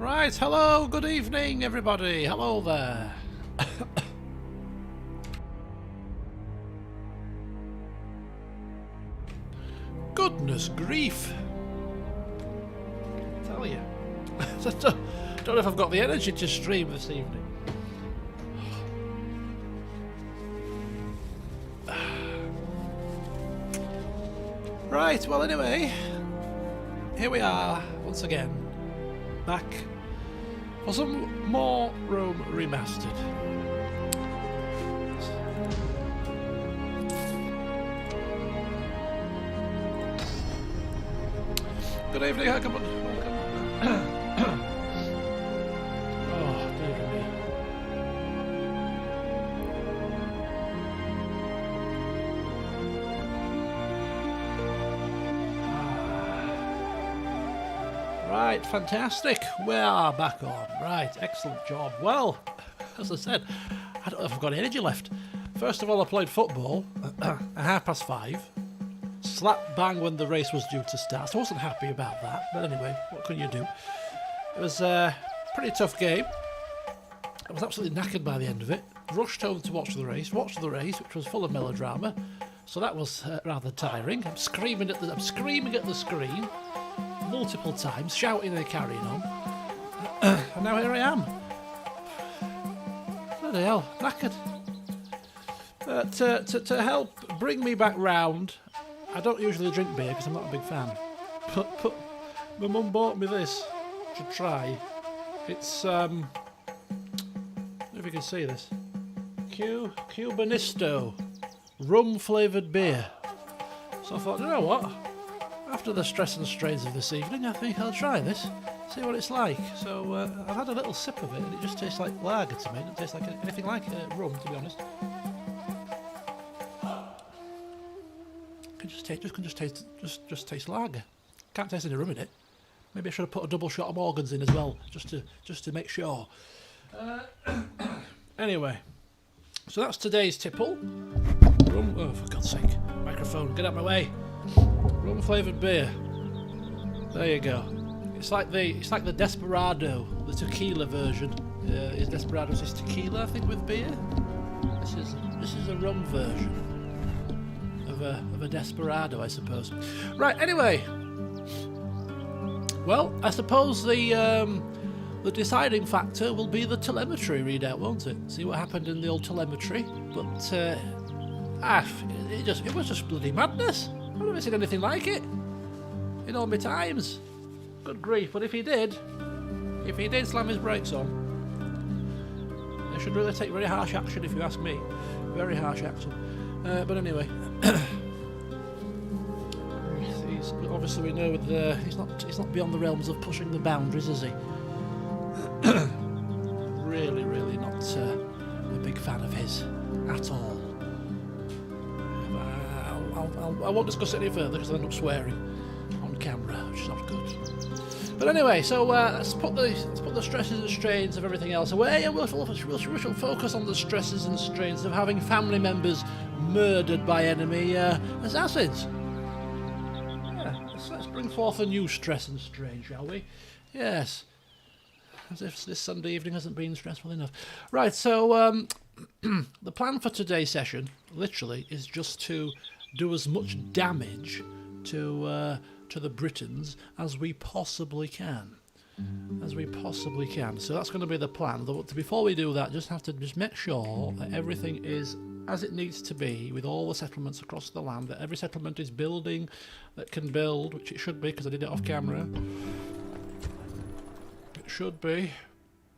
Right, hello, good evening everybody, hello there. Goodness grief. I tell you. Don't know if I've got the energy to stream this evening. Right, well anyway, here we are once again, back for some more Rome Remastered. Good evening, welcome. Oh, dear me. Right, fantastic. We are back on. Right, excellent job. Well, as I said, I don't know if I've got any energy left. First of all, I played football at 5:30. Slap bang when the race was due to start. So I wasn't happy about that. But anyway, what can you do? It was a pretty tough game. I was absolutely knackered by the end of it. Rushed home to watch the race, which was full of melodrama. So that was rather tiring. I'm screaming at the screen multiple times, shouting and carrying on. And now here I am. Bloody hell, knackered. To help bring me back round, I don't usually drink beer because I'm not a big fan. But my mum bought me this to try. It's I don't know if you can see this. Cubanisto rum flavoured beer. So I thought, you know what? After the stress and strains of this evening, I think I'll try this, see what it's like. So I've had a little sip of it, and it just tastes like lager to me. It doesn't taste like anything like rum, to be honest. Just taste lager. Can't taste any rum in it. Maybe I should have put a double shot of Morgan's in as well, just to make sure. Anyway, so that's today's tipple. Rum. Oh, for God's sake! Microphone, get out of my way. Rum flavoured beer. There you go. It's like the Desperado, the tequila version. Is Desperado's is tequila, I think, with beer. This is a rum version of a Desperado, I suppose. Right. Anyway. Well, I suppose the deciding factor will be the telemetry readout, won't it? See what happened in the old telemetry. But it was just bloody madness. I've never seen anything like it in all my times. Good grief! But if he did slam his brakes on, they should really take very harsh action, if you ask me. Very harsh action. But anyway, obviously we know he's not beyond the realms of pushing the boundaries, is he? really not a big fan of his at all. I won't discuss it any further because I end up swearing on camera, which is not good. But anyway, so let's put the stresses and strains of everything else away, and we'll focus on the stresses and strains of having family members murdered by enemy assassins. Yeah, let's bring forth a new stress and strain, shall we? Yes. As if this Sunday evening hasn't been stressful enough. Right, so the plan for today's session, literally, is just to do as much damage to the Britons as we possibly can. So that's going to be the plan. Before we do that, just have to make sure that everything is as it needs to be with all the settlements across the land, that every settlement is building that can build, which it should be because I did it off camera. It should be.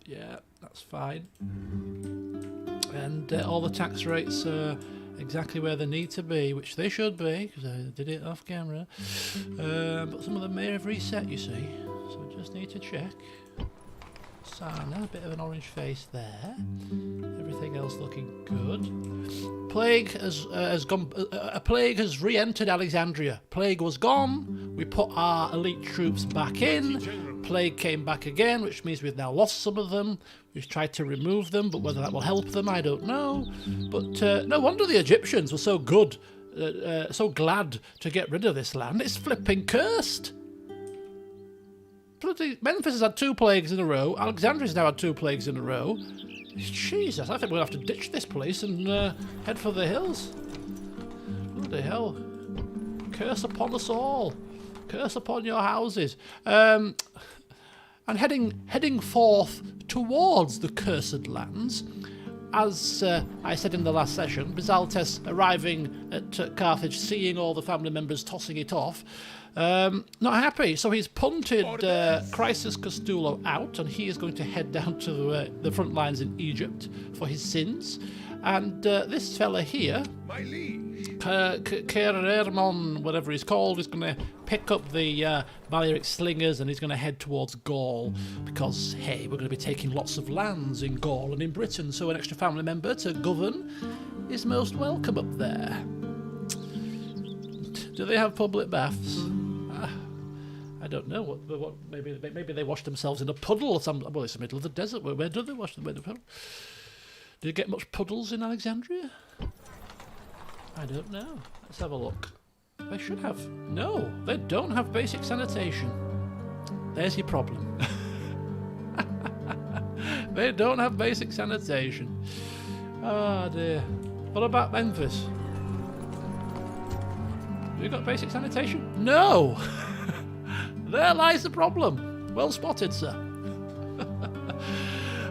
Yeah, that's fine. And all the tax rates are exactly where they need to be, which they should be, because I did it off camera. But some of them may have reset, you see. So we just need to check. Sana, a bit of an orange face there. Everything else looking good. Plague has gone. A plague has re-entered Alexandria. Plague was gone. We put our elite troops back in. Plague came back again, which means we've now lost some of them. We've tried to remove them, but whether that will help them, I don't know. But no wonder the Egyptians were so good, so glad to get rid of this land. It's flipping cursed. bloody Memphis has had 2 plagues in a row. Alexandria's now had 2 plagues in a row. Jesus, I think we're going to have to ditch this place and head for the hills. Bloody hell. Curse upon us all. Curse upon your houses. And heading forth towards the cursed lands, as I said in the last session, Bizaltes arriving at Carthage, seeing all the family members tossing it off, not happy. So he's punted Chrysis Costulo out, and he is going to head down to the front lines in Egypt for his sins. And this fella here, Kerermon, whatever he's called, is going to pick up the Balearic Slingers, and he's going to head towards Gaul, because, hey, we're going to be taking lots of lands in Gaul and in Britain, so an extra family member to govern is most welcome up there. Do they have public baths? I don't know. What? Maybe they wash themselves in a puddle or something. Well, it's the middle of the desert. Where do they wash them in a puddle? Do you get much puddles in Alexandria? I don't know. Let's have a look. They should have. No, they don't have basic sanitation. There's your problem. They don't have basic sanitation. Oh dear. What about Memphis? Have you got basic sanitation? No! There lies the problem. Well spotted, sir.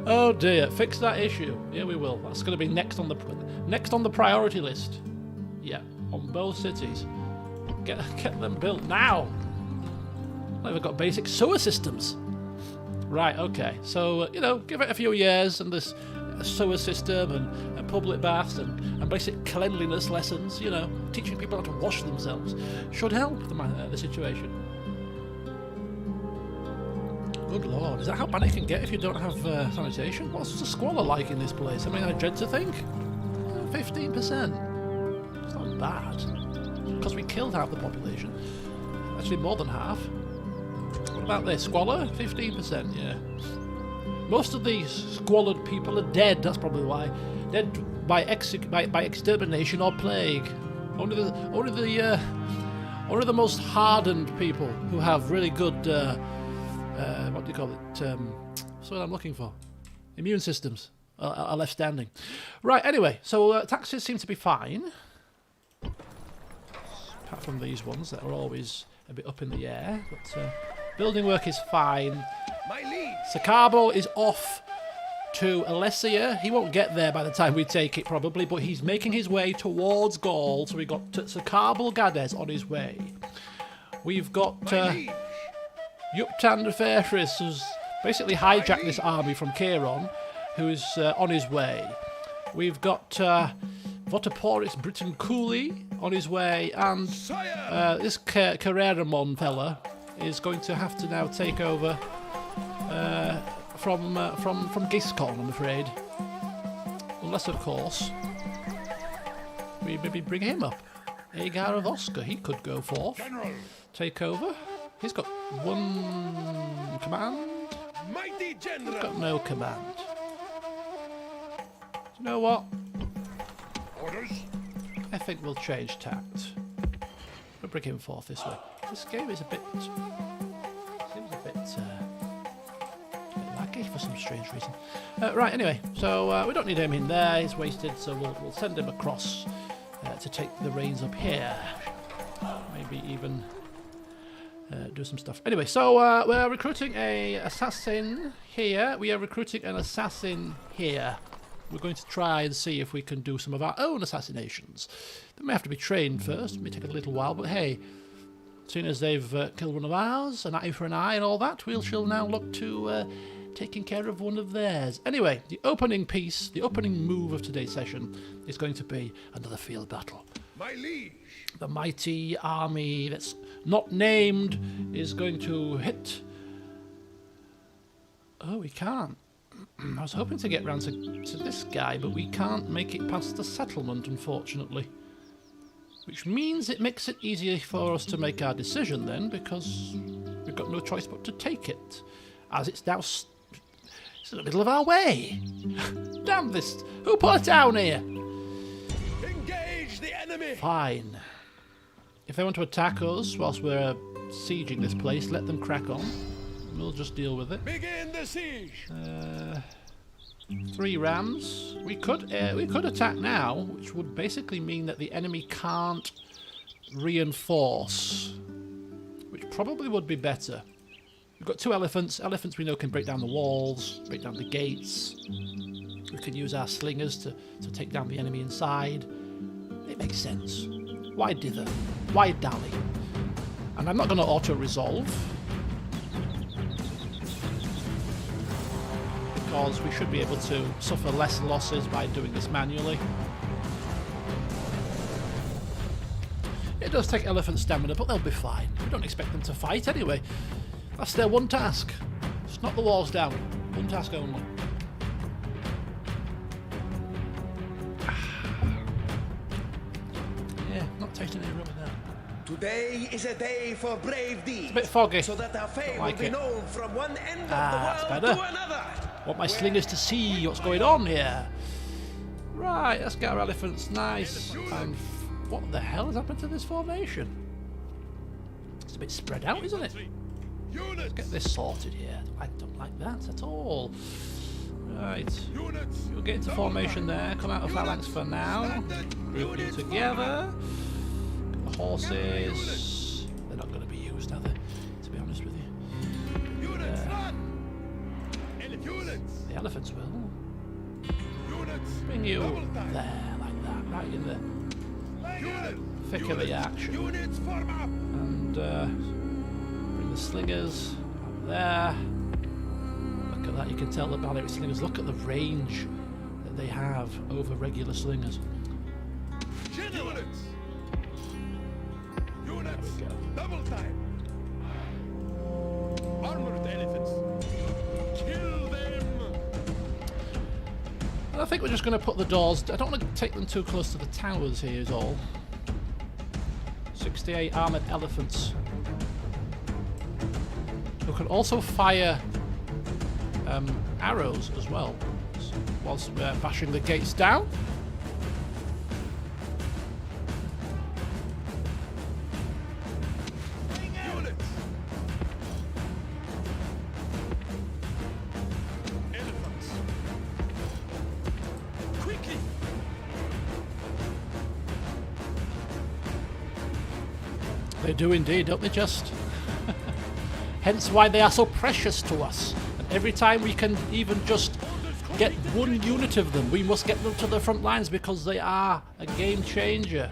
Oh dear, fix that issue. Yeah, we will. That's going to be next on the priority list. Yeah, on both cities. Get them built now. They've got basic sewer systems. Right, okay. So, give it a few years and this sewer system and public baths and basic cleanliness lessons, teaching people how to wash themselves should help the situation. Good lord, is that how bad it can get if you don't have sanitation? What's the squalor like in this place? I mean, I dread to think. 15%. It's not bad. Because we killed half the population. Actually, more than half. What about this? Squalor? 15%, yeah. Most of these squalid people are dead, that's probably why. Dead by extermination or plague. Only the most hardened people who have really good... what do you call it? That's what I'm looking for. Immune systems are left standing. Right, anyway, so taxes seem to be fine. Apart from these ones that are always a bit up in the air. But building work is fine. Sacabo is off to Alessia. He won't get there by the time we take it, probably, but he's making his way towards Gaul. So we've got Sacabo Gades on his way. We've got... Yuptan Ferris, who's basically hijacked this army from Charon, who's on his way. We've got Votoporis Briton Cooley on his way, and this Kerermon fella is going to have to now take over from Giscon, I'm afraid. Unless, of course, we maybe bring him up. Agar of Oscar, he could go forth, take over. He's got one command. Mighty General. He's got no command. Do you know what? Orders. I think we'll change tact. We'll bring him forth this way. This game is seems a bit laggy for some strange reason. Right, anyway, so we don't need him in there. He's wasted, so we'll send him across to take the reins up here. Maybe even... do some stuff. Anyway, so we're recruiting an assassin here. We are recruiting an assassin here. We're going to try and see if we can do some of our own assassinations. They may have to be trained first. It may take a little while, but hey, seeing as they've killed one of ours, an eye for an eye and all that, we shall now look to taking care of one of theirs. Anyway, the opening piece, the opening move of today's session is going to be another field battle. My liege. The mighty army that's not named is going to hit... Oh, we can't. I was hoping to get round to this guy, but we can't make it past the settlement, unfortunately. Which means it makes it easier for us to make our decision then, because we've got no choice but to take it. As it's now... it's in the middle of our way. Damn this... Who put it down here? Engage the enemy! Fine. If they want to attack us whilst we're sieging this place, let them crack on. We'll just deal with it. Begin the siege. 3 rams. We could attack now, which would basically mean that the enemy can't reinforce, which probably would be better. We've got 2 elephants. Elephants we know can break down the walls, break down the gates. We can use our slingers to take down the enemy inside. It makes sense. Why dither? Why dally? And I'm not going to auto-resolve, because we should be able to suffer less losses by doing this manually. It does take elephant stamina, but they'll be fine. We don't expect them to fight anyway. That's their one task. Just knock the walls down. One task only. Yeah, not tasting any rum in there. Today is a day for brave deeds. It's a bit foggy. So that our fame Like will be it. known from one end That's of the world better. to another. Want my slingers to see what's going on here. Right, let's get our elephants nice. And what the hell has happened to this formation? It's a bit spread out, isn't it? Let's get this sorted here. I don't like that at all. Right, you'll get into formation there. Come out of Phalanx for now. Group you together. The horses. They're not going to be used, are they? To be honest with you. The elephants will. Bring you there, like that, right in the thick of the action. And bring the slingers up there. Look at that, you can tell the ballet slingers. Look at the range that they have over regular slingers. Units, double time. Armored elephants. Kill them. I think we're just going to put the doors. I don't want to take them too close to the towers here is all. 68 armoured elephants who can also fire arrows as well whilst bashing the gates down. They do indeed, don't they just? Hence why they are so precious to us. And every time we can even just get 1 unit of them, we must get them to the front lines because they are a game changer.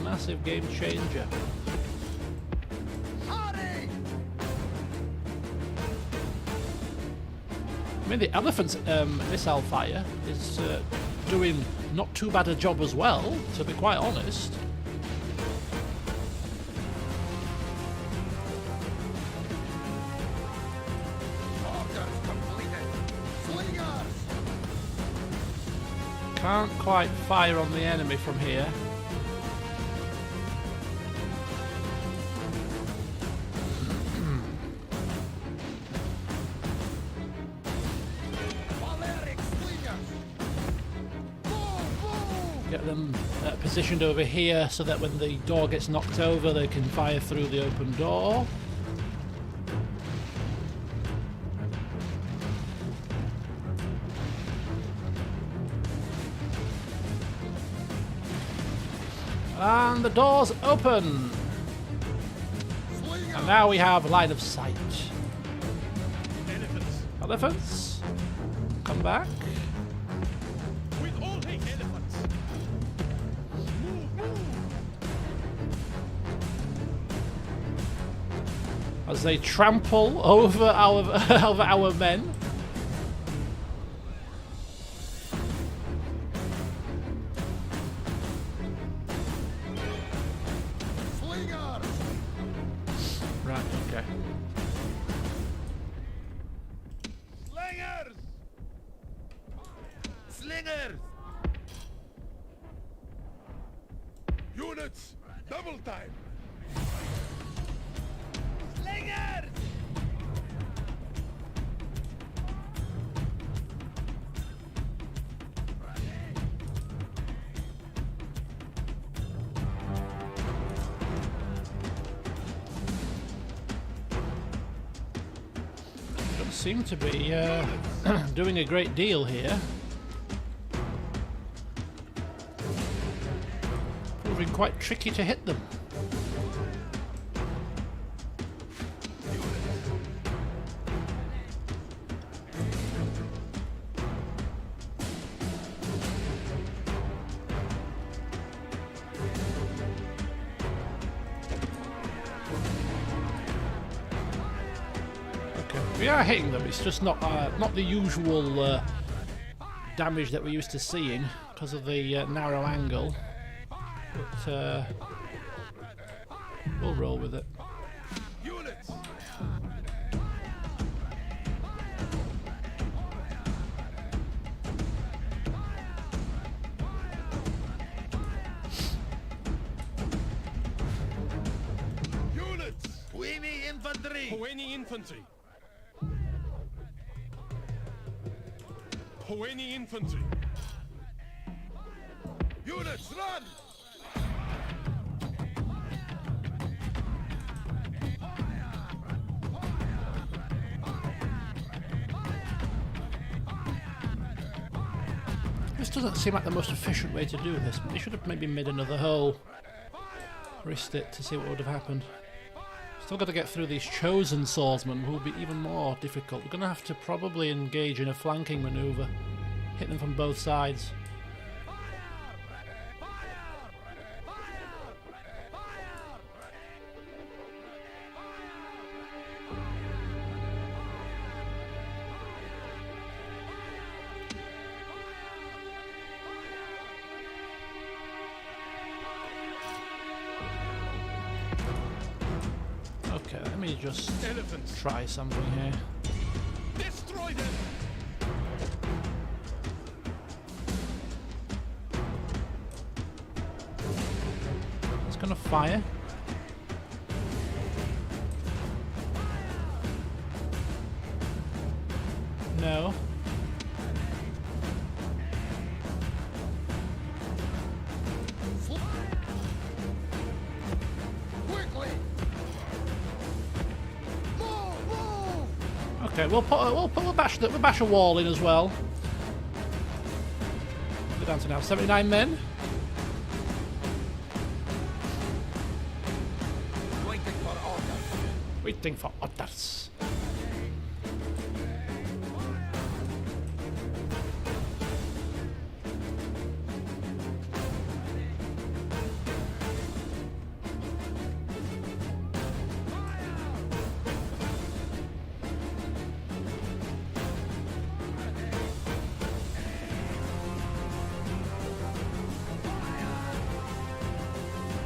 Massive game changer. I mean, the elephant's missile fire is doing not too bad a job as well, to be quite honest. Can't quite fire on the enemy from here. Get them positioned over here so that when the door gets knocked over they can fire through the open door. And the doors open. And now we have line of sight. Elephants, come back. As they trample over our men. Right, okay. Slingers! Slingers! Units, double time! Slingers! seem to be doing a great deal here. Proving quite tricky to hit them. We are hitting them, it's just not the usual damage that we're used to seeing because of the narrow angle, but we'll roll with it. Units. Units. Puini infantry. Puini infantry. Puini infantry. Units, run! This doesn't seem like the most efficient way to do this. They should have maybe made another hole. Risked it to see what would have happened. Still got to get through these chosen swordsmen, who will be even more difficult. We're going to have to probably engage in a flanking maneuver. Hit them from both sides. Okay, let me just try something here. Destroy them! It's gonna fire. No. Okay, we'll bash a wall in as well. We're down to now 79 men. Waiting for orders. Waiting for orders.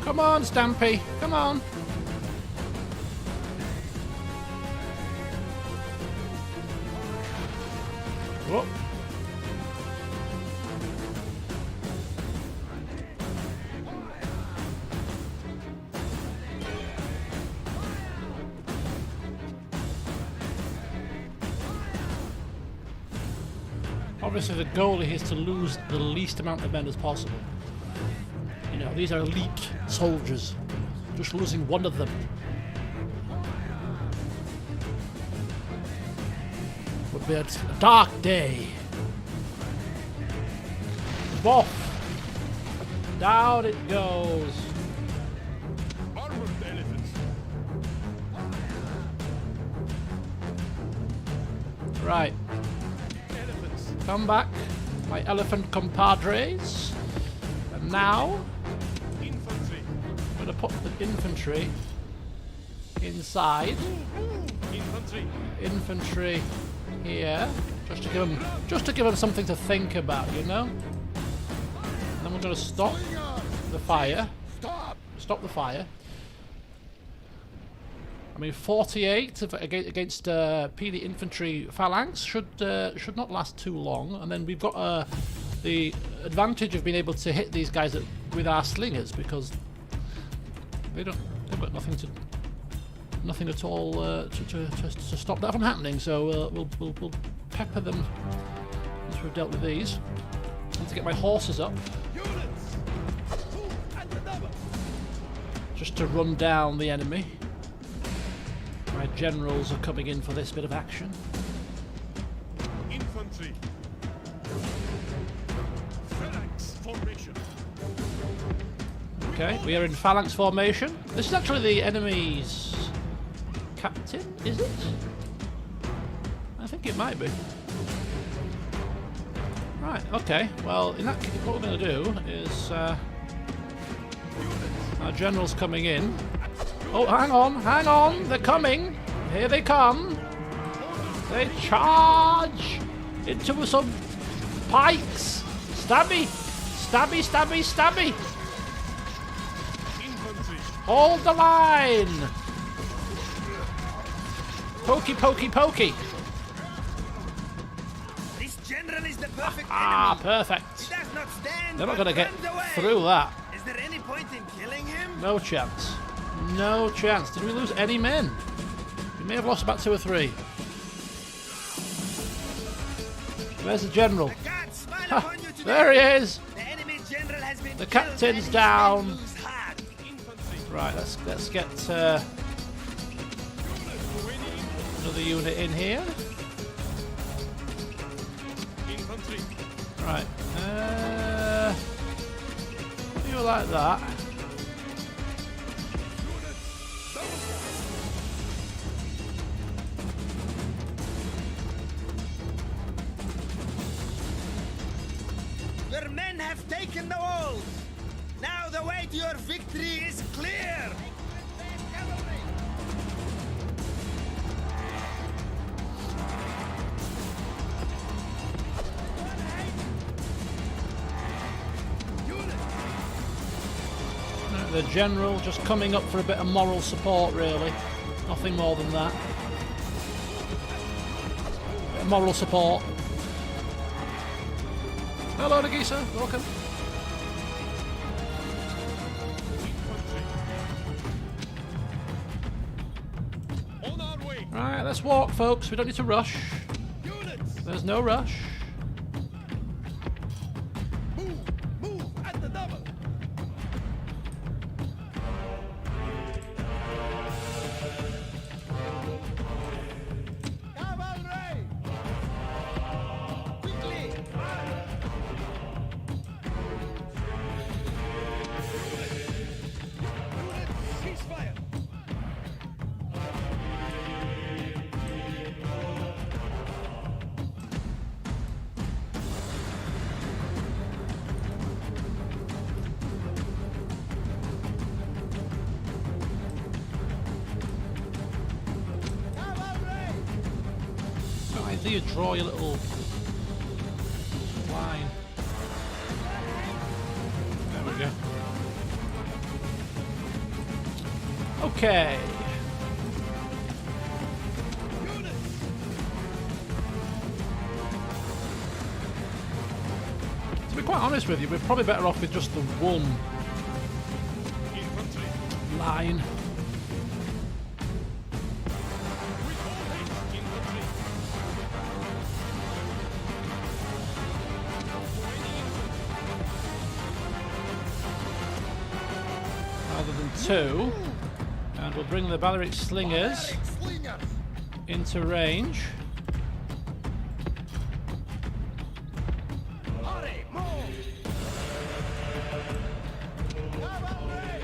Come on, Stampy, come on. Whoa. Obviously the goal here is to lose the least amount of men as possible. You know, these are elite soldiers. Just losing one of them would be a dark day. Boff! Down it goes. Armored elephants. Right. Elephants. Come back, my elephant compadres. And now Infantry. I'm going to put the infantry inside. Infantry. Infantry here, just to give them something to think about, you know. And then we're going to stop the fire. Stop the fire. I mean, 48 against PD infantry phalanx should not last too long, and then we've got the advantage of being able to hit these guys with our slingers, because they've got nothing at all to stop that from happening. So we'll pepper them once we've dealt with these. I need to get my horses up Units. And another. just to run down the enemy. My generals are coming in for this bit of action. formation. Okay, we are in Phalanx formation. This is actually the enemy's captain, is it? I think it might be. Right, okay. Well, in that case, what we're going to do is... our general's coming in. Oh, hang on! They're coming! Here they come! They charge into some pikes! Stabby! Stabby, stabby, stabby! Infantry. Hold the line! Pokey, pokey, pokey! This general is the perfect Ah, enemy. perfect! He does not stand, They're not but going to get runs away. through that. Is there any point in killing him? No chance. No chance. Did we lose any men? We may have lost about 2 or 3. Where's the general? The gods smile Ha, upon you today. there he is! The enemy general has been The killed captain's and his down. men lose heart. Infantry. Right, let's get another unit in here. Infantry. Right. You like that? Your men have taken the walls. Now the way to your victory is clear. The general just coming up for a bit of moral support, really. Nothing more than that. Bit of moral support. Hello, Nagisa. Welcome. On our way. Right, let's walk, folks. We don't need to rush. Units. There's no rush. Move at the double. Cavalry! Quickly! Units, ceasefire. Cavalry! Right, do you draw your little line? There we go. Okay. Units. To be quite honest with you, we're probably better off with just the one Infantry. line. With all haste. Infantry. Rather than 2. And we'll bring the Balearic Slingers into range. Hurry, move! Cavalry!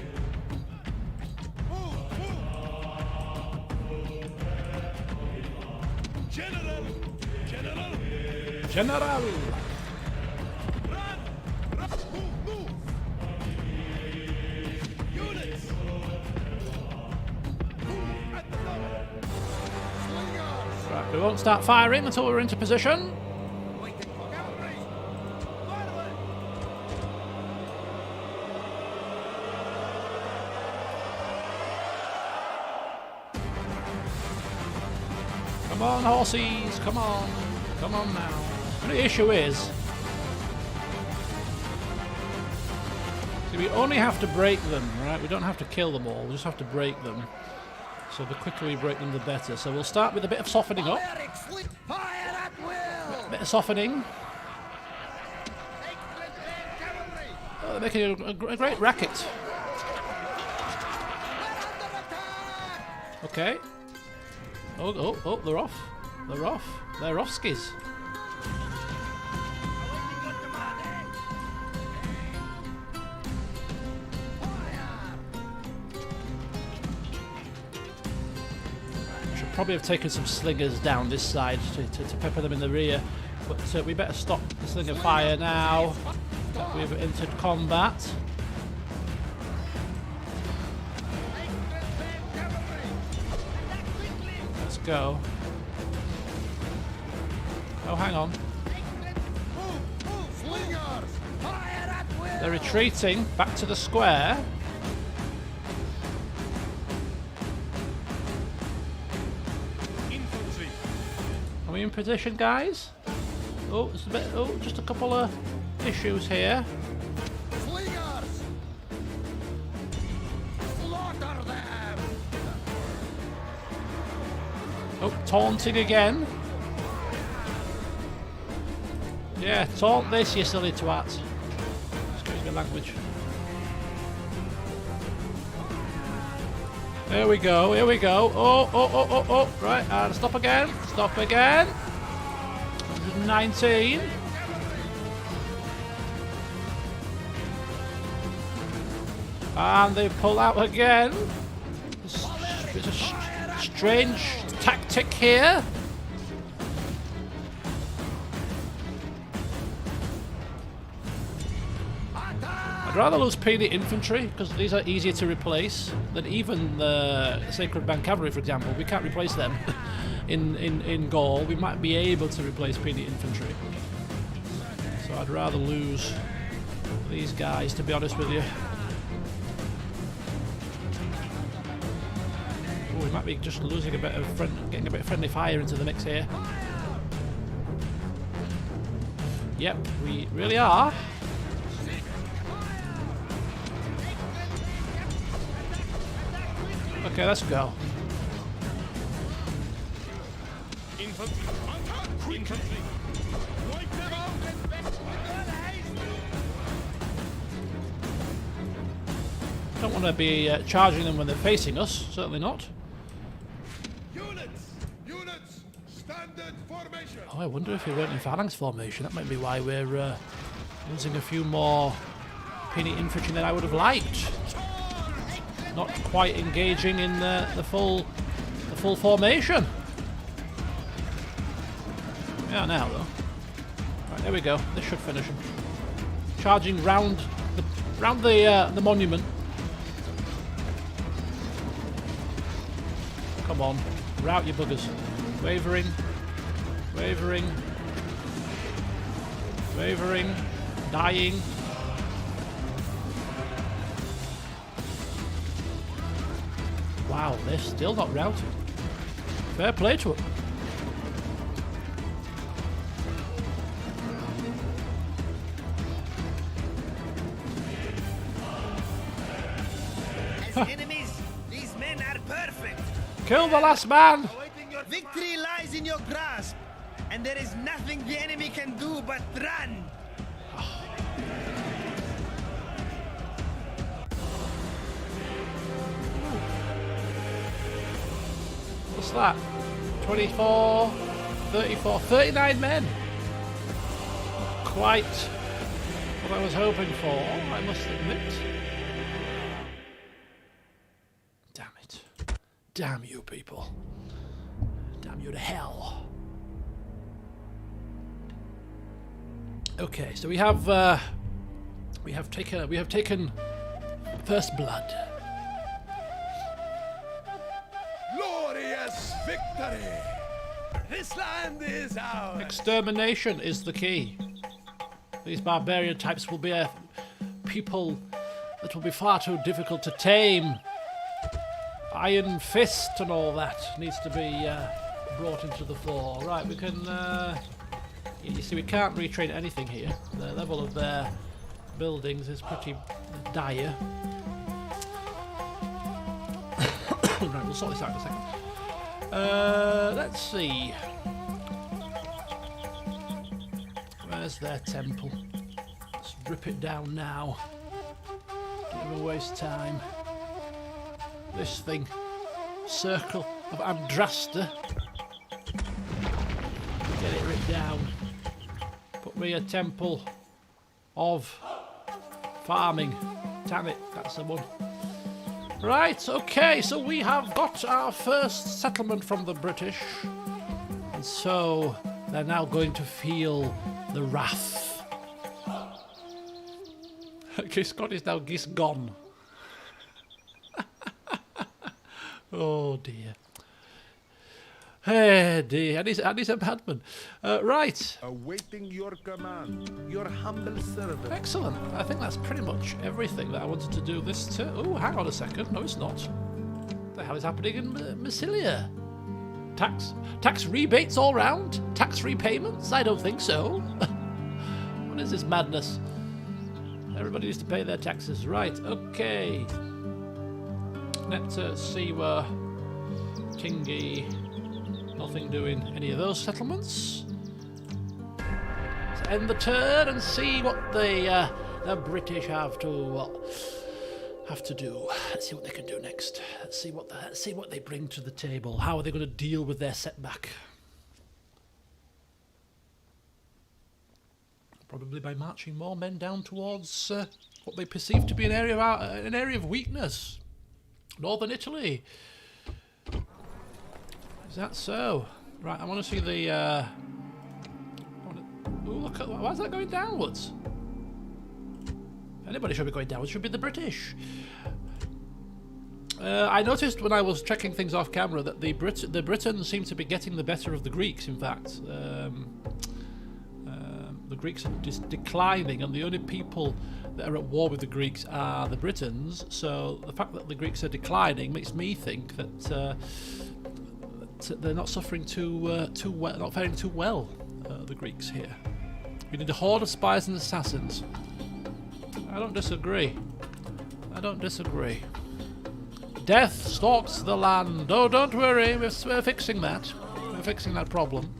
Move. General. General. General! Run. Move. Units. Move at the double. Right, we won't start firing until we're into position. Cavalry! Forward! Come on, horsies, come on. Come on now. And the issue is, see, we only have to break them, right? We don't have to kill them all, we just have to break them. So the quicker we break them, the better. So we'll start with a bit of softening up. Fire at will! Bit of softening. Excellent men, cavalry! Oh, they're making a great racket. We're under attack! Okay. Oh, they're off. They're off. They're offskis. Awaiting your command, probably have taken some slingers down this side to pepper them in the rear. But we better stop the slinger fire now that we've entered combat. Let's go. Oh, hang on. They're retreating back to the square. Infantry. Are we in position, guys? Oh, it's a bit. Oh, just a couple of issues here. Slingers! Slaughter them! Oh, taunting again. Yeah, taunt this, you silly twat. Excuse my language. Here we go, here we go. Oh, oh, oh, oh, oh. Right, and stop again. Stop again. 119. And they pull out again. It's a strange tactic here. I'd rather lose puny infantry because these are easier to replace than even the Sacred Band Cavalry, for example. We can't replace them in Gaul. We might be able to replace puny infantry. So I'd rather lose these guys, to be honest with you. Oh, we might be just losing a bit of getting a bit of friendly fire into the mix here. Yep, we really are. Okay, let's go. Infantry. Infantry. Wipe them out. Don't want to be charging them when they're facing us. Certainly not. Units. Units. Standard formation. Oh, I wonder if we weren't in Phalanx formation. That might be why we're losing a few more puny infantry than I would have liked. Not quite engaging in the full formation. Yeah, now though. Right, there we go. This should finish him. Charging round the monument. Come on, rout you buggers. Wavering, wavering, wavering, dying. Wow, they're still not routed. Fair play to them. As enemies, these men are perfect. Kill the last man! Victory lies in your grasp, and there is nothing the enemy can do but run. What's that? 24, 34, 39 men. Not quite what I was hoping for, I must admit. Damn it. Damn you people. Damn you to hell. Okay, so we have taken first blood. Glorious victory. This land is ours. Extermination is the key. These barbarian types will be a people that will be far too difficult to tame. Iron Fist and all that needs to be brought into the fore. Right, we can... you see, we can't retrain anything here. The level of their buildings is pretty dire. Right, we'll sort this out in a second. Let's see. Where's their temple? Let's rip it down now. Don't even waste time. This thing. Circle of Andrasta. Get it ripped down. Put me a temple of farming. Damn it, that's the one. Right, okay, so we have got our first settlement from the British. And so they're now going to feel the wrath. Giscon is now Gisgone. Oh dear. Hey dear, and he's a madman. Right. Awaiting your command, your humble servant. Excellent. I think that's pretty much everything that I wanted to do this to. Oh, hang on a second. No, it's not. What the hell is happening in Massilia? Tax rebates all round? Tax repayments? I don't think so. What is this madness? Everybody needs to pay their taxes. Right, okay. Let's see where Kingy... Nothing doing any of those settlements. Let's end the turn and see what the British have to do. Let's see what they can do next. Let's see what they bring to the table. How are they going to deal with their setback? Probably by marching more men down towards what they perceive to be an area of weakness. Northern Italy. Is that so? Right, I want to see the... Oh, look at... Why is that going downwards? Anybody should be going downwards. Should be the British. I noticed when I was checking things off camera that the Britons seem to be getting the better of the Greeks, in fact. The Greeks are just declining, and the only people that are at war with the Greeks are the Britons. So the fact that the Greeks are declining makes me think that... they're not suffering too well, not faring too well, the Greeks here. We need a horde of spies and assassins. I don't disagree. Death stalks the land. Oh, don't worry, we're fixing that. We're fixing that problem.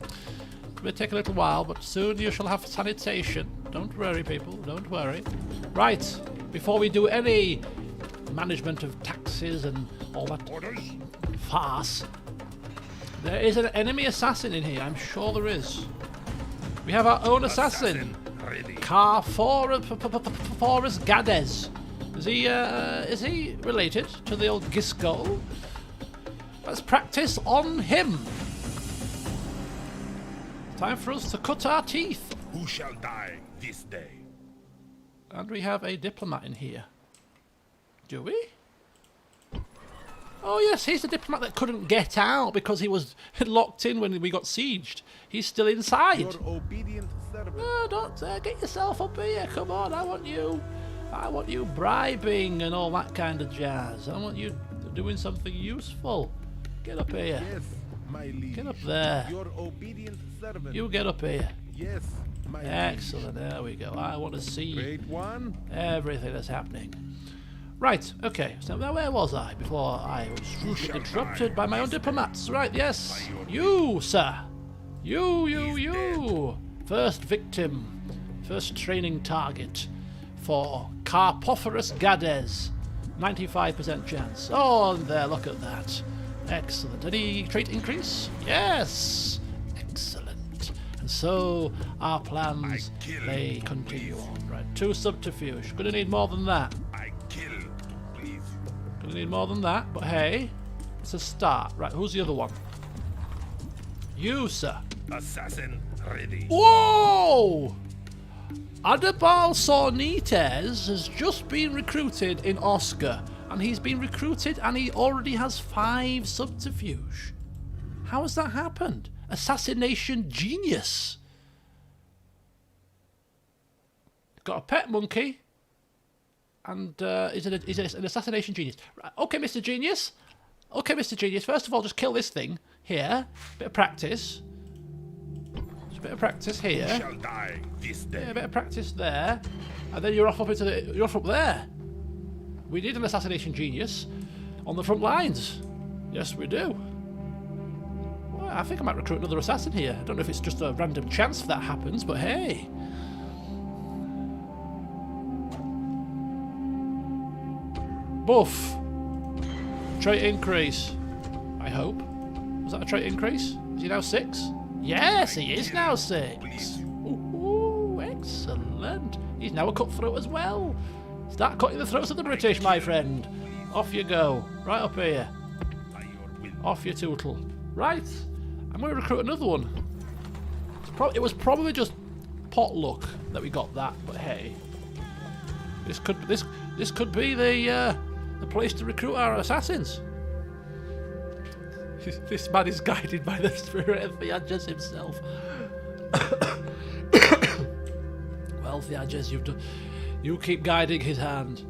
It may take a little while, but soon you shall have sanitation. Don't worry, people, don't worry. Right, before we do any management of taxes and all that farce, there is an enemy assassin in here, I'm sure there is. We have our own assassin. Carthage Gades. Is he related to the old Gisco? Let's practice on him. Time for us to cut our teeth. Who shall die this day? And we have a diplomat in here. Do we? Oh yes, he's the diplomat that couldn't get out because he was locked in when we got sieged. He's still inside. Your obedient servant. No, don't get yourself up here. Come on, I want you bribing and all that kind of jazz. I want you doing something useful. Get up here. Yes, my liege. Get up there. Your obedient servant. You get up here. Yes, my liege. Excellent. There we go. I want to see Great one. everything that's happening. Right, okay, so now where was I before I was rudely interrupted by my own diplomats? Right, yes, you, sir. You. First victim, first training target for Carthage Gades. 95% chance. Oh, and there, look at that. Excellent. Any trait increase? Yes. Excellent. And so our plans, they continue on. Right, 2 subterfuge. Gonna need more than that. Gonna need more than that, but hey, it's a start. Right, who's the other one? You, sir. Assassin ready. Whoa! Adebal Sornites has just been recruited in Oscar, and he's been recruited and he already has 5 subterfuge. How has that happened? Assassination genius. Got a pet monkey. And he's an assassination genius. Right, okay, Mr. Genius. First of all, just kill this thing here. Bit of practice. Just a bit of practice here. Who shall die this day? Yeah, a bit of practice there, and then you're off up there. We need an assassination genius on the front lines. Yes, we do. Well, I think I might recruit another assassin here. I don't know if it's just a random chance if that happens, but hey. Buff. Trait increase. I hope. Was that a trait increase? Is he now 6? Yes, he is now 6. Ooh, excellent. He's now a cutthroat as well. Start cutting the throats of the British, my friend. Off you go. Right up here. By your will. Off you tootle. Right. I'm going to recruit another one. It was probably just pot luck that we got that, but hey. This could be the place to recruit our assassins. This man is guided by the spirit of Theages himself. Well, Theages, you keep guiding his hand.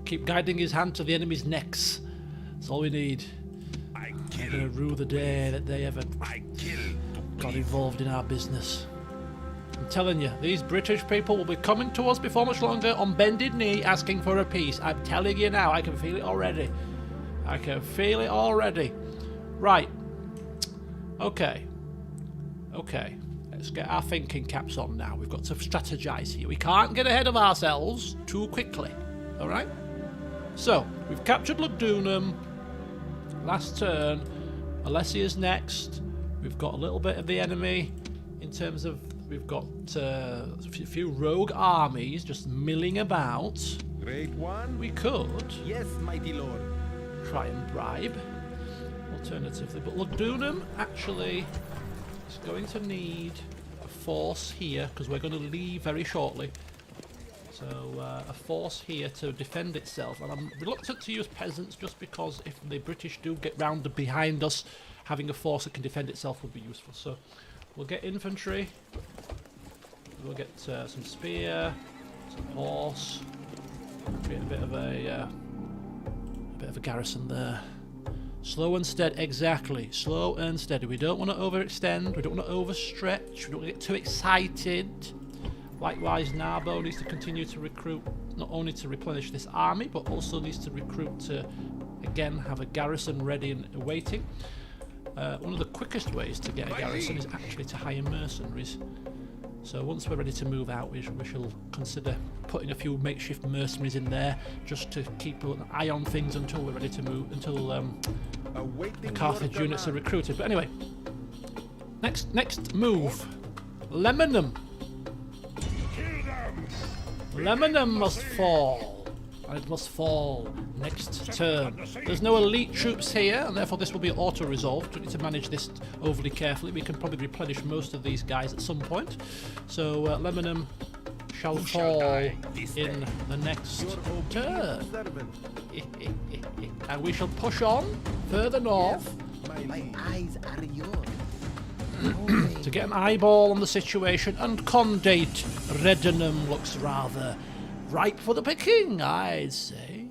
Keep guiding his hand to the enemy's necks. That's all we need. I I'm kill. gonna rue the day that they ever I kill to got please. involved in our business. I'm telling you, these British people will be coming to us before much longer on bended knee asking for a peace. I'm telling you now, I can feel it already. I can feel it already. Right. Okay. Okay. Let's get our thinking caps on now. We've got to strategize here. We can't get ahead of ourselves too quickly. Alright? So, we've captured Lugdunum. Last turn. Alessia's next. We've got a little bit of the enemy in terms of we've got a few rogue armies just milling about. Great one. We could Yes, mighty lord. try and bribe, alternatively, but Lugdunum actually is going to need a force here because we're going to leave very shortly. So a force here to defend itself, and I'm reluctant to use peasants just because if the British do get round behind us, having a force that can defend itself would be useful. So we'll get infantry, we'll get some spear, some horse, create a bit of a garrison there. Slow and steady, exactly. Slow and steady. We don't want to overextend. We don't want to overstretch. We don't want to get too excited. Likewise, Narbo needs to continue to recruit, not only to replenish this army, but also needs to recruit to, again, have a garrison ready and waiting. One of the quickest ways to get a garrison is actually to hire mercenaries. So once we're ready to move out, we shall consider putting a few makeshift mercenaries in there just to keep an eye on things until we're ready to move, until the Carthage units are recruited. But anyway, next move, Lemonum. Lemonum must fall. And it must fall next turn. There's no elite troops here, and therefore this will be auto-resolved. We need to manage this overly carefully. We can probably replenish most of these guys at some point. So Lemonum shall fall in the next turn. And we shall push on further north My eyes are yours. to get an eyeball on the situation, and Condate Reddenham looks rather ripe for the picking, I'd say.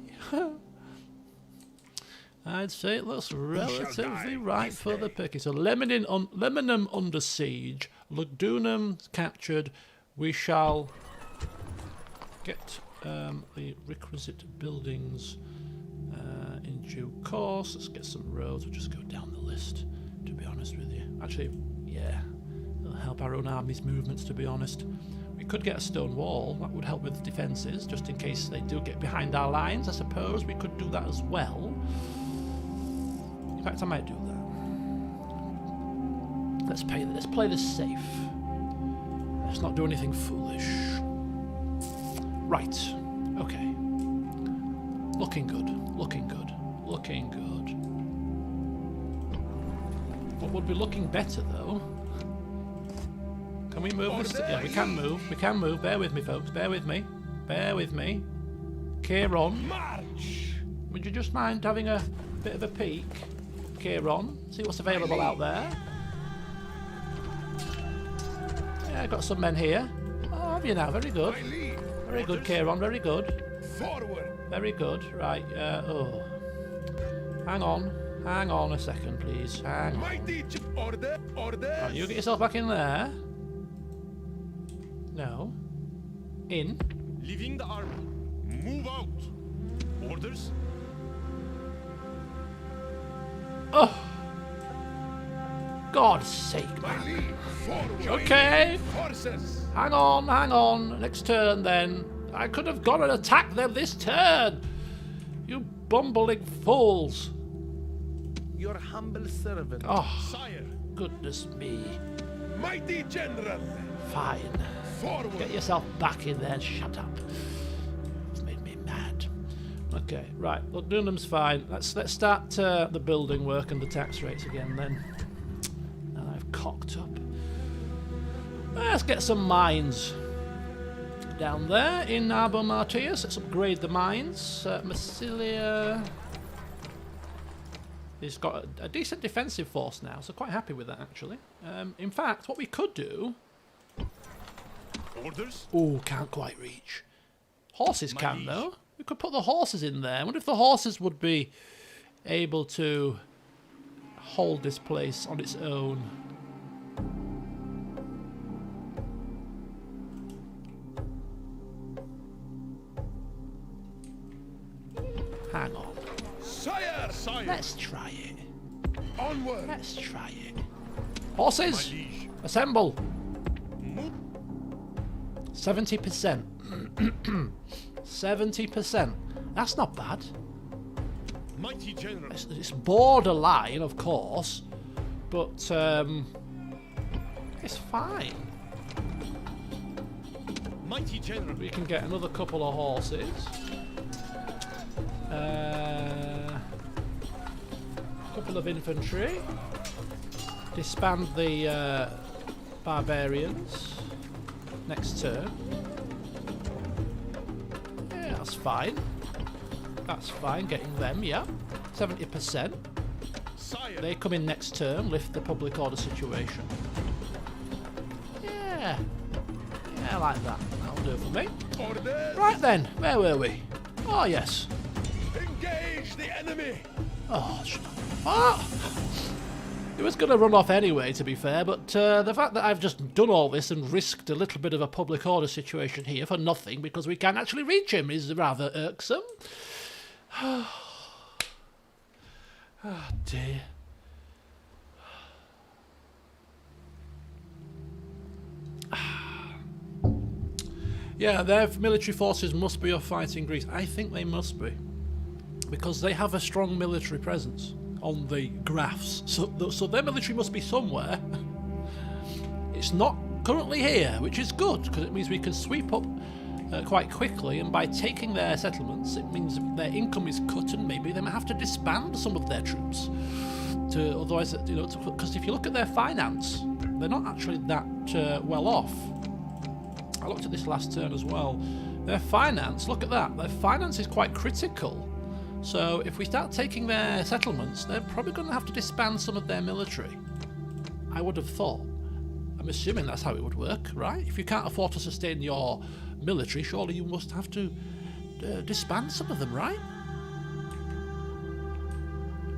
I'd say it looks relatively ripe for the picking. So Lemonum under siege, Lugdunum captured. We shall get the requisite buildings in due course. Let's get some roads. We'll just go down the list, to be honest with you. Actually, yeah, it'll help our own army's movements, to be honest. We could get a stone wall. That would help with defences, just in case they do get behind our lines. I suppose we could do that as well. In fact, I might do that. Let's play this safe. Let's not do anything foolish. Right. Okay. Looking good. Looking good. Looking good. What would be looking better, though? Can we move this? Yeah, we can move. We can move. Bear with me, folks. Bear with me. Bear with me. Kieron. March. Would you just mind having a bit of a peek? Kieron. See what's available out there. Yeah, I've got some men here. Oh, have you now? Very good. I lead. Very good, Kieron. Very good. Forward. Very good. Right. Oh. Hang on. Hang on a second, please. Hang on. Mighty order. Order. Right, you get yourself back in there. No. In. Leaving the army. Move out. Orders. Oh. God's sake, My man. lead. Forward. Okay. Forces. Hang on, hang on. Next turn, then. I could have gone and attacked them this turn. You bumbling fools. Your humble servant. Oh, Sire. goodness me. Mighty general. Fine. Forward. Get yourself back in there and shut up. It's made me mad. I'm Okay, right. Well, Dunham's fine. Let's start the building work and the tax rates again then. Now I've cocked up. Let's get some mines down there in Arbo Martius. Let's upgrade the mines. Massilia. He's got a decent defensive force now, so quite happy with that actually. In fact, what we could do. Orders? Oh, can't quite reach. Horses can though. We could put the horses in there. I wonder if the horses would be able to hold this place on its own. Hang on. Sire! Sire! Let's try it. Onward! Let's try it. Horses! Assemble! 70%. 70%. That's not bad. Mighty General. It's borderline, of course, but it's fine. Mighty General. We can get another couple of horses. Couple of infantry. Disband the barbarians next turn. Yeah, that's fine. That's fine, getting them, yeah. 70%. Sire. They come in next turn, lift the public order situation. Yeah. Yeah, I like that. That'll do it for me. Orders. Right then, where were we? Oh, yes. Engage the enemy. Oh, oh! It was going to run off anyway, to be fair, but the fact that I've just done all this and risked a little bit of a public order situation here for nothing because we can't actually reach him is rather irksome. Oh dear. Yeah, their military forces must be off fighting Greece. I think they must be. Because they have a strong military presence on the graphs. So their military must be somewhere. It's not currently here, which is good, because it means we can sweep up quite quickly, and by taking their settlements, it means their income is cut, and maybe they might have to disband some of their troops. Otherwise, you know, because if you look at their finance, they're not actually that well off. I looked at this last turn as well. Their finance, look at that. Their finance is quite critical. So if we start taking their settlements, they're probably going to have to disband some of their military. I would have thought. I'm assuming that's how it would work, right? If you can't afford to sustain your military, surely you must have to disband some of them, right?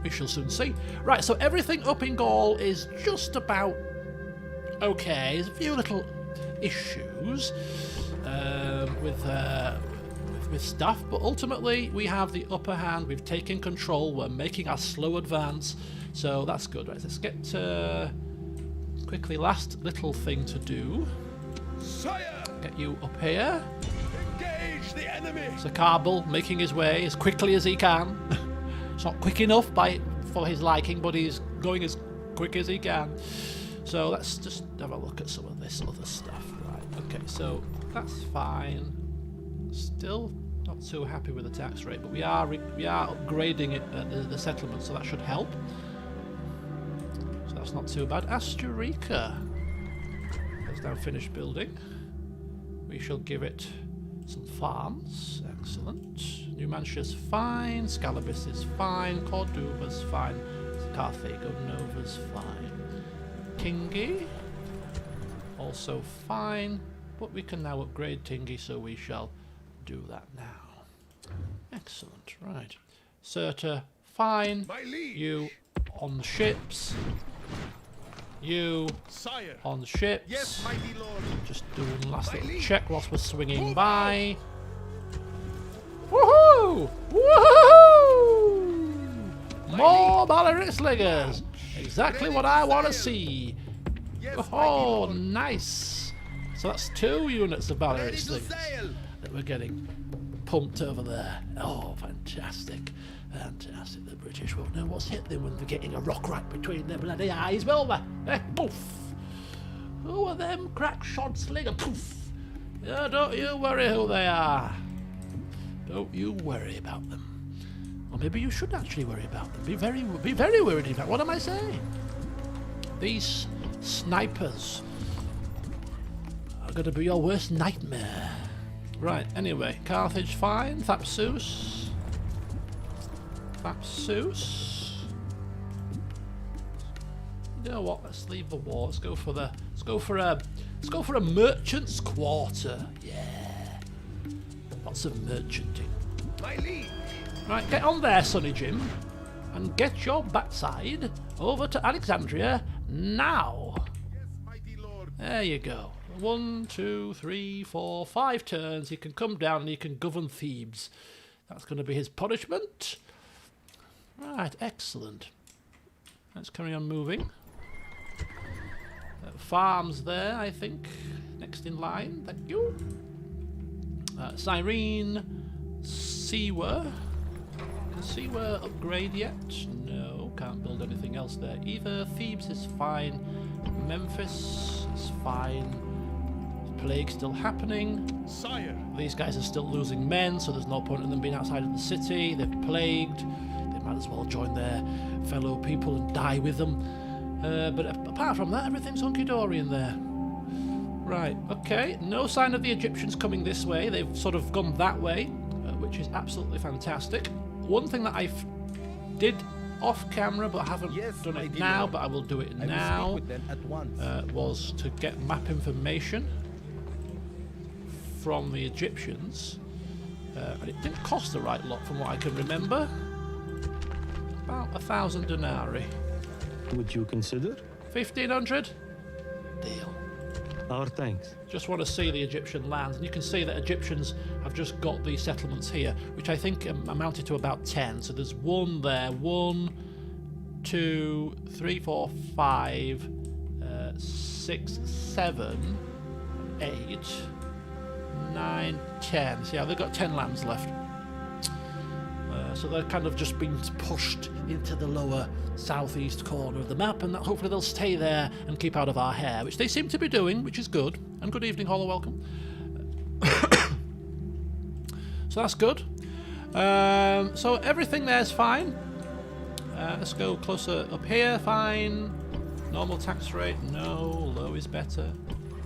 We shall soon see. Right, so everything up in Gaul is just about okay. There's a few little issues with stuff, but ultimately we have the upper hand. We've taken control. We're making our slow advance, so that's good. Right, let's get quickly. Last little thing to do. Sire. Get you up here. Engage the enemy. So Carbel making his way as quickly as he can. It's not quick enough for his liking, but he's going as quick as he can. So let's just have a look at some of this other stuff. Right, okay, so that's fine. Still not too happy with the tax rate, but we are upgrading it the settlement, so that should help. So that's not too bad. Asturica has now finished building. We shall give it some farms. Excellent. Numantia's fine. Scalabus is fine. Corduba's fine. Carthage Nova's fine. Tingy also fine, but we can now upgrade Tingy, so we shall do that now. Excellent. Right. Serta fine. My liege. You on the ships. You Sire. on the ships. Yes, mighty lord. Just doing the last My little liege. check whilst we're swinging Move by. Woohoo! Woohoo! More battering slingers! Exactly what I want to see. Yes, Oh, mighty lord. nice! So that's 2 units of battering Ready to slingers sail. that we're getting pumped over there. Oh, fantastic. Fantastic. The British won't know what's hit them when they're getting a rock right between their bloody eyes, will they? Eh, poof! Who are them crack shot slinger? Poof! Yeah, don't you worry who they are. Don't you worry about them. Or maybe you should actually worry about them. Be very worried, in fact. What am I saying? These snipers are going to be your worst nightmare. Right, anyway, Carthage fine. Thapsus. You know what? Let's leave the war. Let's go for a merchant's quarter. Yeah. Lots of merchanting. My liege. Right, get on there, Sonny Jim, and get your backside over to Alexandria now. Yes, mighty lord. There you go. 1, 2, 3, 4, 5 turns. He can come down and he can govern Thebes. That's going to be his punishment. Right, excellent. Let's carry on moving. Farms there, I think. Next in line. Thank you. Cyrene. Sewer. Can Sewer upgrade yet? No, can't build anything else there either. Thebes is fine. Memphis is fine. Plague still happening. Sire. These guys are still losing men, so there's no point in them being outside of the city. They're plagued. They might as well join their fellow people and die with them. But apart from that, everything's hunky-dory in there. Right, okay. No sign of the Egyptians coming this way. They've sort of gone that way, which is absolutely fantastic. One thing that I did off camera, but I haven't done it now, but I will do it now, with them at once. was to get map information from the Egyptians. And it didn't cost the right lot from what I can remember. About 1,000 denarii. Would you consider? 1,500? Deal. Our thanks. Just want to see the Egyptian lands, and you can see that Egyptians have just got these settlements here, which I think amounted to about 10. So there's one there, 1, 2, 3, 4, 5, 6, 7, 8, 9, 10. So yeah, they've got 10 lands left. So they're kind of just being pushed into the lower southeast corner of the map, and that hopefully they'll stay there and keep out of our hair, which they seem to be doing, which is good. And good evening, Hollow, welcome. So that's good. So everything there's fine. Let's go closer up here. Fine. Normal tax rate, no. Low is better.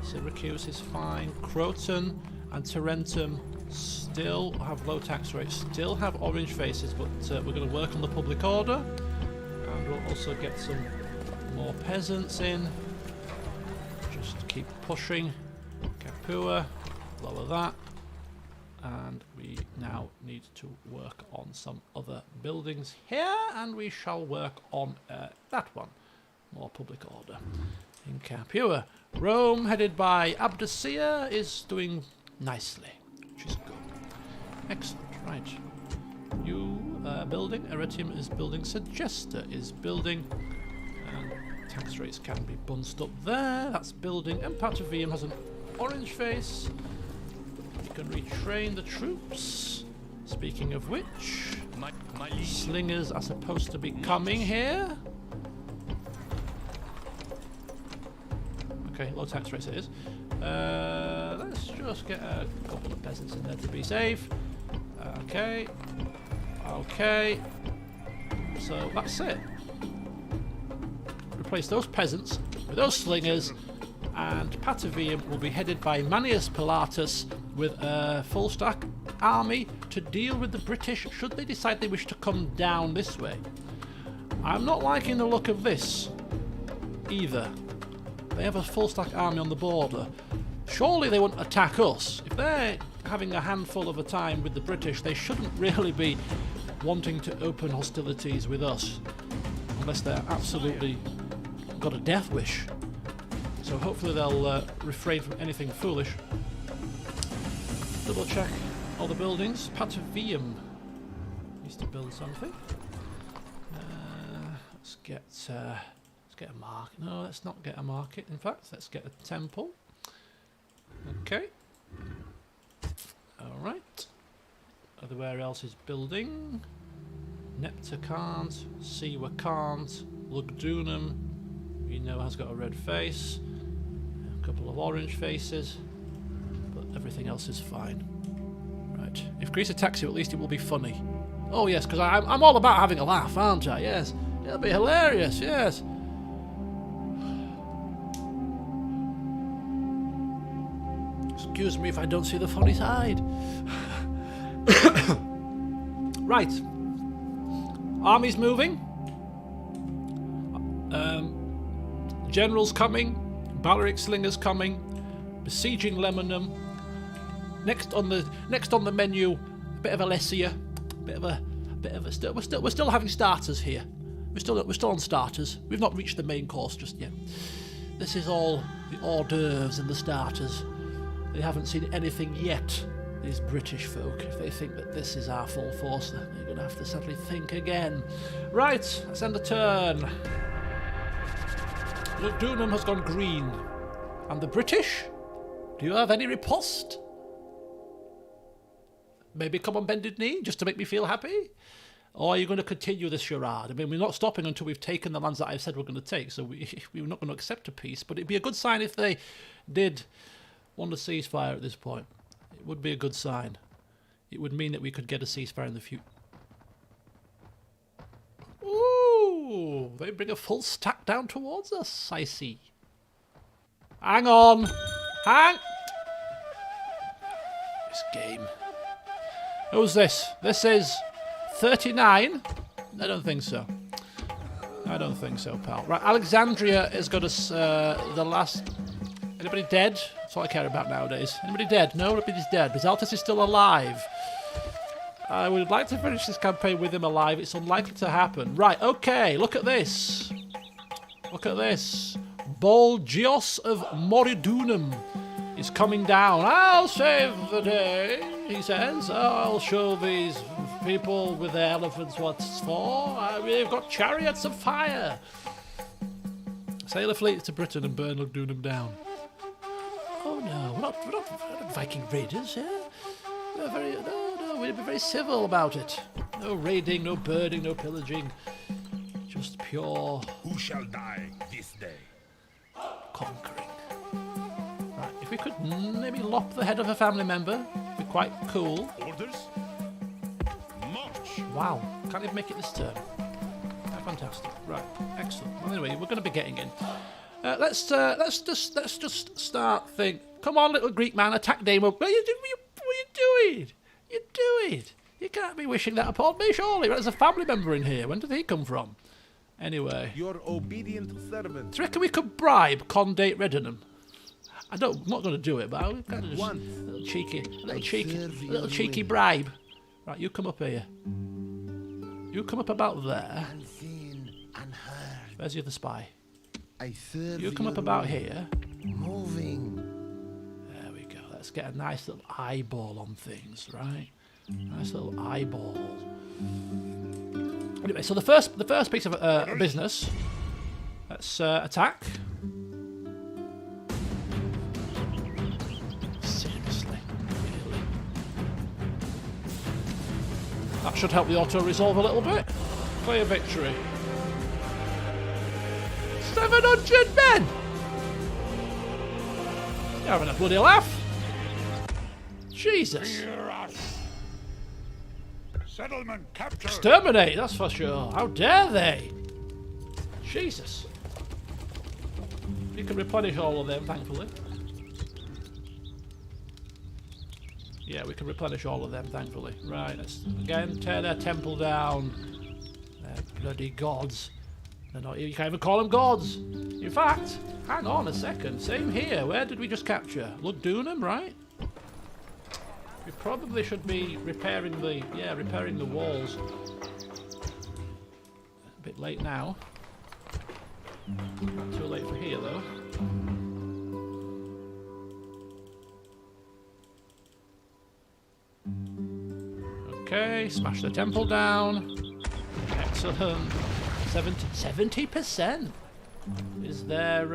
Syracuse is fine. Croton and Tarentum still have low tax rates, still have orange faces, but we're going to work on the public order, and we'll also get some more peasants in. Just keep pushing. Capua, lower that, and we now need to work on some other buildings here, and we shall work on that one, more public order in Capua. Rome, headed by Abdasia, is doing nicely, which is good. Excellent, right. You building, Aretium is building, Segesta is building, and tax rates can be bunched up there. That's building, and Patavium has an orange face. You can retrain the troops. Speaking of which, slingers are supposed to be coming here. Okay, low tax rates it is. Let's just get a couple of peasants in there to be safe. Okay. Okay. So that's it. Replace those peasants with those slingers, and Patavium will be headed by Manius Pilatus with a full stack army to deal with the British should they decide they wish to come down this way. I'm not liking the look of this either. They have a full stack army on the border. Surely they won't attack us. If they're having a handful of a time with the British, they shouldn't really be wanting to open hostilities with us, unless they're absolutely got a death wish. So hopefully they'll refrain from anything foolish. Double check all the buildings. Patavium needs to build something. Let's get a market. No, let's not get a market. In fact, let's get a temple. Okay. All right. Everywhere else is building. Nepta can't. Siwa can't. Lugdunum, we know, has got a red face. A couple of orange faces. But everything else is fine. Right. If Greece attacks you, at least it will be funny. Oh yes, because I'm all about having a laugh, aren't I? Yes. It'll be hilarious, yes. Excuse me if I don't see the funny side. Right. Army's moving. General's coming. Balearic Slinger's coming. Besieging Lemonum. Next on the menu, a bit of Alessia. We're still having starters here. We're still on starters. We've not reached the main course just yet. This is all the hors d'oeuvres and the starters. They haven't seen anything yet, these British folk. If they think that this is our full force, then they're going to have to sadly think again. Right, let's end the turn. Dunham has gone green. And the British? Do you have any riposte? Maybe come on bended knee, just to make me feel happy? Or are you going to continue this charade? I mean, we're not stopping until we've taken the lands that I've said we're going to take, so we're not going to accept a peace, but it'd be a good sign if they did want a ceasefire at this point. It would be a good sign. It would mean that we could get a ceasefire in the future. Ooh, they bring a full stack down towards us, I see. Hang on. This game. Who's this? This is 39? I don't think so. Pal. Right, Alexandria has got us the last... Anybody dead? That's all I care about nowadays. Anybody dead? No, nobody's dead. Bizaltus is still alive. I would like to finish this campaign with him alive. It's unlikely to happen. Right, okay, look at this. Bolgios of Moridunum is coming down. I'll save the day, he says. I'll show these people with their elephants what it's for. We've got chariots of fire. Sail a fleet to Britain and burn Dunham down. Oh no, we're not Viking raiders here. We'll be very civil about it. No raiding, no burning, no pillaging. Just pure... Who shall die this day? Conquering. Right, if we could maybe lop the head of a family member, it'd be quite cool. Orders? March! Wow, can't even make it this turn. Fantastic. Right, excellent. Well, anyway, we're going to be getting in. Let's just start think. Come on, little Greek man, attack Damo. What are you doing? You can't be wishing that upon me, surely. There's a family member in here. When did he come from? Anyway. Your obedient servant. Do you reckon we could bribe Condate Reddenham? I'm not going to do it, but I'll kind of just a little cheeky bribe. Right, you come up here. You come up about there. Unseen, unheard. Where's the other spy? I serve You come up about here. moving. There we go. Let's get a nice little eyeball on things, right? Nice little eyeball. Anyway, so the first piece of business. Let's attack. Seriously, really? That should help the auto resolve a little bit. Clear victory. 700 men! You're having a bloody laugh. Jesus. Settlement captured. Exterminate, that's for sure. How dare they? Jesus. You can replenish all of them, thankfully. Yeah, we can replenish all of them, thankfully. Right, let's again tear their temple down. They're bloody gods. They're not, you can't even call them gods. In fact, hang on a second. Same here. Where did we just capture? Dunham, right? We probably should be repairing the walls. A bit late now. Not too late for here though. Okay, smash the temple down. Excellent. 70%. Is there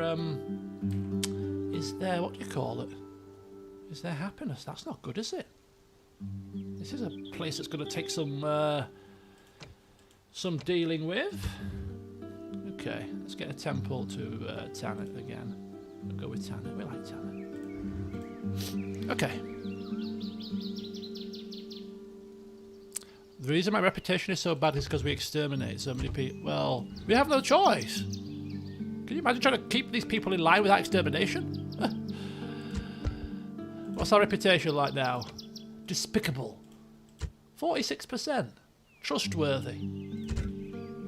what do you call it? Is there happiness? That's not good, is it? This is a place that's going to take some dealing with. Okay, let's get a temple to Tanit again. We'll go with Tanit. We like Tanit. Okay. The reason my reputation is so bad is because we exterminate so many people. Well, we have no choice. Can you imagine trying to keep these people in line without extermination? What's our reputation like now? Despicable. 46%. Trustworthy.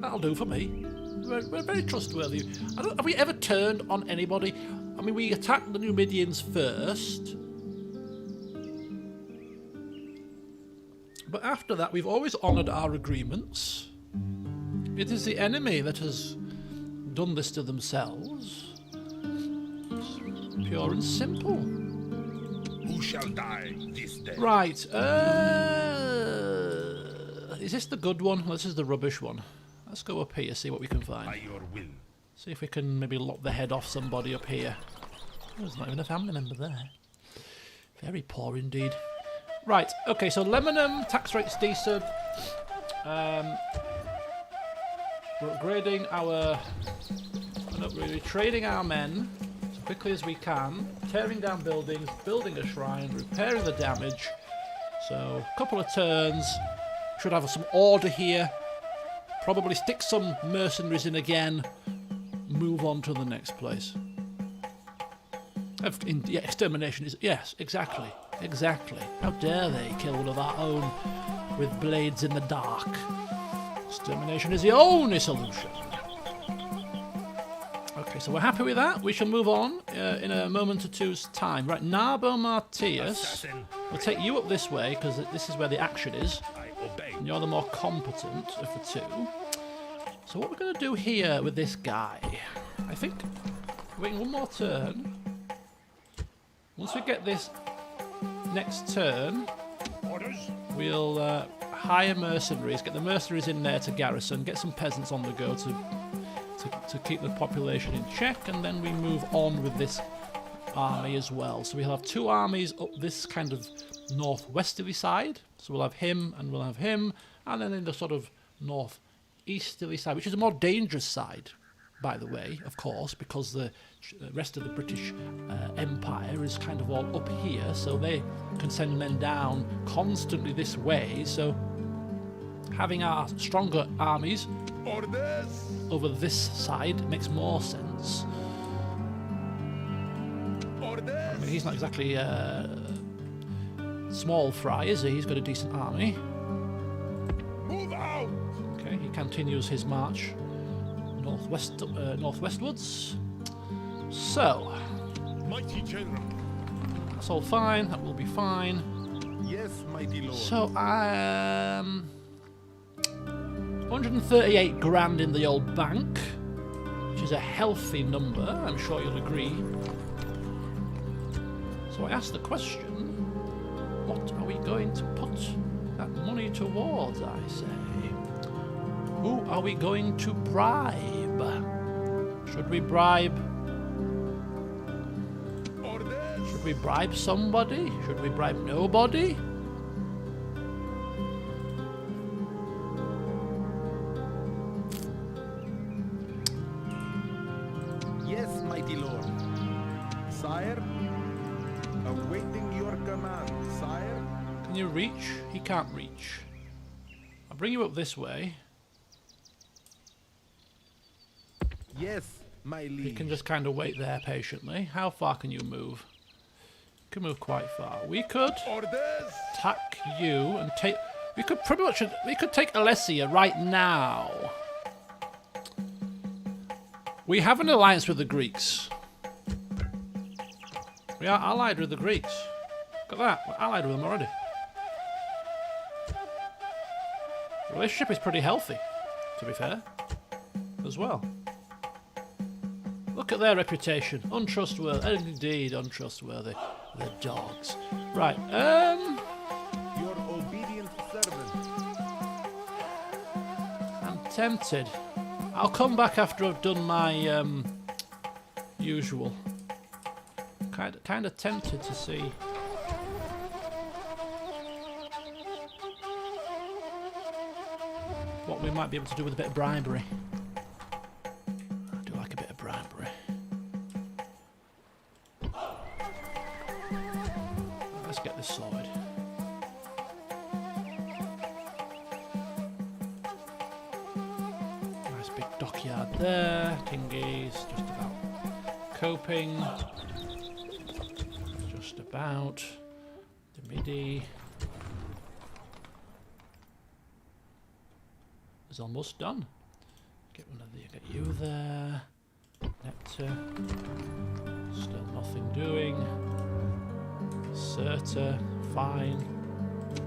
That'll do for me. We're very trustworthy. Have we ever turned on anybody? I mean, we attacked the Numidians first. But after that, we've always honoured our agreements. It is the enemy that has done this to themselves. It's pure and simple. Who shall die this day? Right. Is this the good one? This is the rubbish one. Let's go up here, see what we can find. By your will. See if we can maybe lop the head off somebody up here. Oh, there's not even a family member there. Very poor indeed. Right, okay, so Lemonum, tax rate's decent. We're upgrading our... We're trading our men as quickly as we can. Tearing down buildings, building a shrine, repairing the damage. So, a couple of turns. Should have some order here. Probably stick some mercenaries in again. Move on to the next place. Yeah, extermination is... Yes, exactly. Exactly. How dare they kill one of our own with blades in the dark? Extermination is the only solution. Okay, so we're happy with that. We shall move on in a moment or two's time. Right, Narbo Martius. We'll take you up this way, because this is where the action is. I obey. And you're the more competent of the two. So what we're going to do here with this guy, I think, waiting one more turn. Once we get this next turn, Orders. we'll hire mercenaries, get the mercenaries in there to garrison, get some peasants on the go to keep the population in check, and then we move on with this army as well. So we'll have two armies up this kind of northwesterly side. So we'll have him and we'll have him, and then in the sort of northeasterly side, which is a more dangerous side, by the way, of course, because the rest of the British Empire is kind of all up here, so they can send men down constantly this way. So having our stronger armies Orders. over this side makes more sense. Orders. I mean, he's not exactly small fry, is he? He's got a decent army. Move out. Okay, he continues his march northwestwards. So, Mighty general. that's all fine. That will be fine. Yes, mighty lord. So, 138 grand in the old bank, which is a healthy number, I'm sure you'll agree. So I asked the question, what are we going to put that money towards, I say? Who are we going to bribe? Should we bribe... Orders. Should we bribe somebody? Should we bribe nobody? Yes, mighty lord. Sire, awaiting your command, sire. Can you reach? He can't reach. I'll bring you up this way. Yes, my liege. You can just kind of wait there patiently. How far can you move? You can move quite far. We could Orders. attack you and take... We could pretty much... We could take Alessia right now. We have an alliance with the Greeks. We are allied with the Greeks. Look at that. We're allied with them already. The relationship is pretty healthy, to be fair, as well. Look at their reputation. Untrustworthy. Indeed, untrustworthy. The dogs. Right, Your obedient servant. I'm tempted. I'll come back after I've done my, usual. Kind of tempted to see. What we might be able to do with a bit of bribery. I do like a bit of bribery. Let's get this sorted. Nice big dockyard there. Tingy's just about coping. Just about. The midi is almost done. Get you there. Nectar. Still nothing doing. Serta, fine.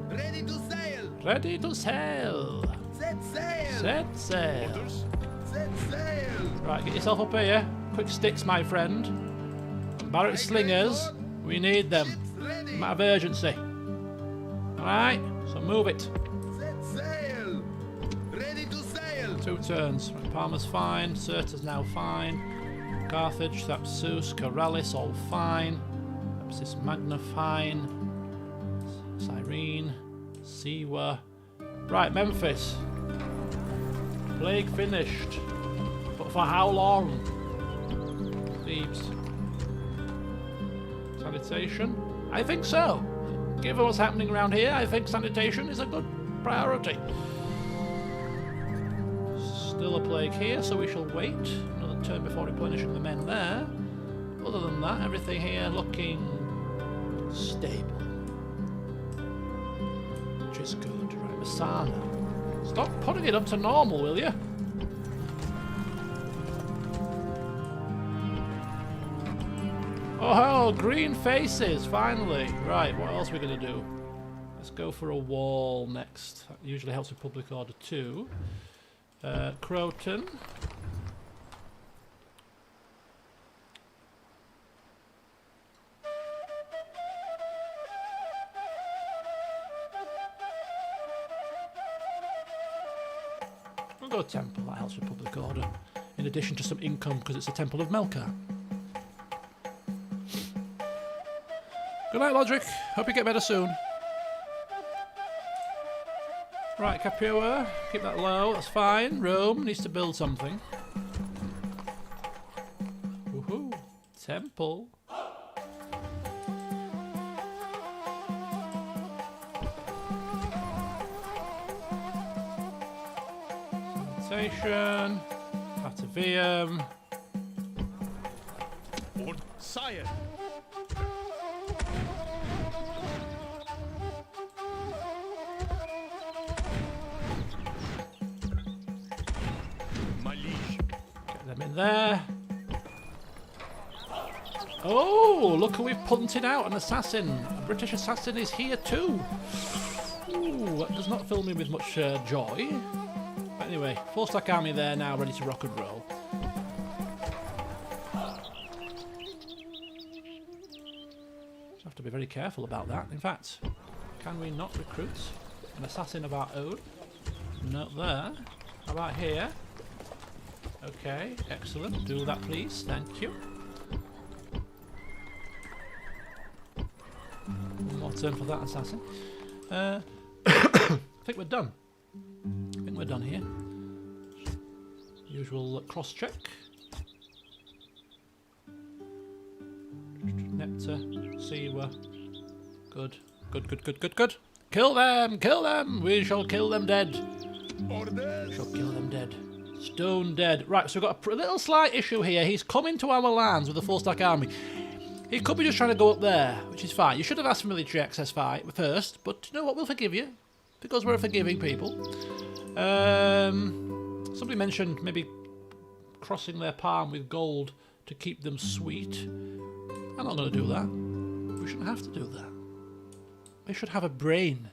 Ready to sail! Ready to sail! Set sail! Set sail! Orders. Set sail! Right, get yourself up here. Quick sticks, my friend. Barrett slingers. We need them. Ships ready! Matter of urgency. Alright, so move it. Set sail! Ready to sail! 2 turns. Right, Palmer's fine. Serta's now fine. Carthage, Thapsus, Corellis, all fine. Thapsis Magna fine. Cyrene. Siwa. Right, Memphis. Plague finished. But for how long? Thebes. Sanitation? I think so. Given what's happening around here, I think sanitation is a good priority. Still a plague here, so we shall wait another turn before replenishing the men there. Other than that, everything here looking stable. Which is good. Right, Masana. Stop putting it up to normal, will you? Oh, green faces, finally. Right, what else are we going to do? Let's go for a wall next. That usually helps with Public Order 2. Croton. We'll go Temple, that helps with Public Order. In addition to some income, because it's a Temple of Melkar. Good night, Lodric. Hope you get better soon. Right, Capua, keep that low, that's fine. Rome needs to build something. Woohoo! Temple. Sanitation. Patavium. Sire! In there. Oh, look who we've punted out, an assassin. A British assassin is here too. Ooh, that does not fill me with much joy. But anyway, 4-stack army there now, ready to rock and roll. Just have to be very careful about that. In fact, can we not recruit an assassin of our own? Not there. How about here? Okay, excellent. Do that, please. Thank you. One more turn for that assassin. I think we're done. I think we're done here. Usual cross check. Nectar, Siwa. Good. Good, good, good, good, good. Kill them! Kill them! We shall kill them dead. Orders! We shall kill them dead. Stone dead. Right, so we've got a little slight issue here. He's coming to our lands with a 4-stack army. He could be just trying to go up there, which is fine. You should have asked for military access first, but you know what? We'll forgive you, because we're a forgiving people. Somebody mentioned maybe crossing their palm with gold to keep them sweet. I'm not going to do that. We shouldn't have to do that. We should have a brain,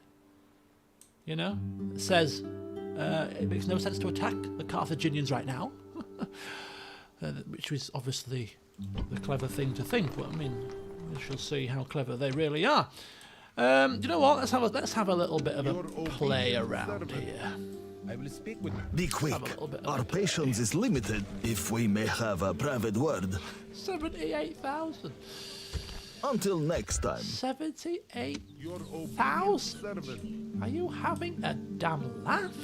you know, that says... it makes no sense to attack the Carthaginians right now, which is obviously the clever thing to think. But I mean, we shall see how clever they really are. Do you know what? Let's have a little bit of a play around here. I will speak with Be quick. Our patience is limited, if we may have a private word. 78,000. Until next time. 78,000. Are you having a damn laugh?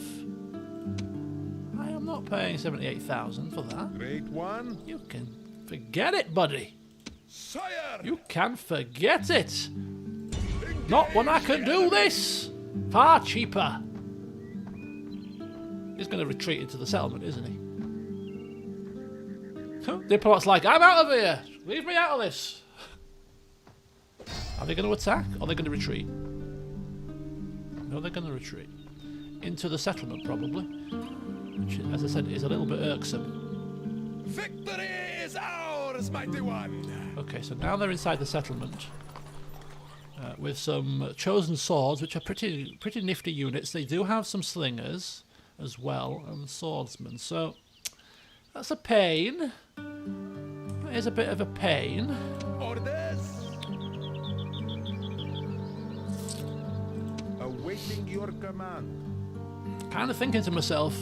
I am not paying 78,000 for that. Great one. You can forget it, buddy. Sire! You can forget it. Not when I can do this. Far cheaper. He's going to retreat into the settlement, isn't he? Diplomat's like, I'm out of here! Leave me out of this! Are they going to attack? Or are they going to retreat? No, they're going to retreat. Into the settlement, probably. Which, as I said, is a little bit irksome. Victory is ours, mighty one. Okay, so now they're inside the settlement. With some chosen swords, which are pretty nifty units. They do have some slingers as well, and swordsmen. So, that's a pain. That is a bit of a pain. Orders. Awaiting your command. Kind of thinking to myself,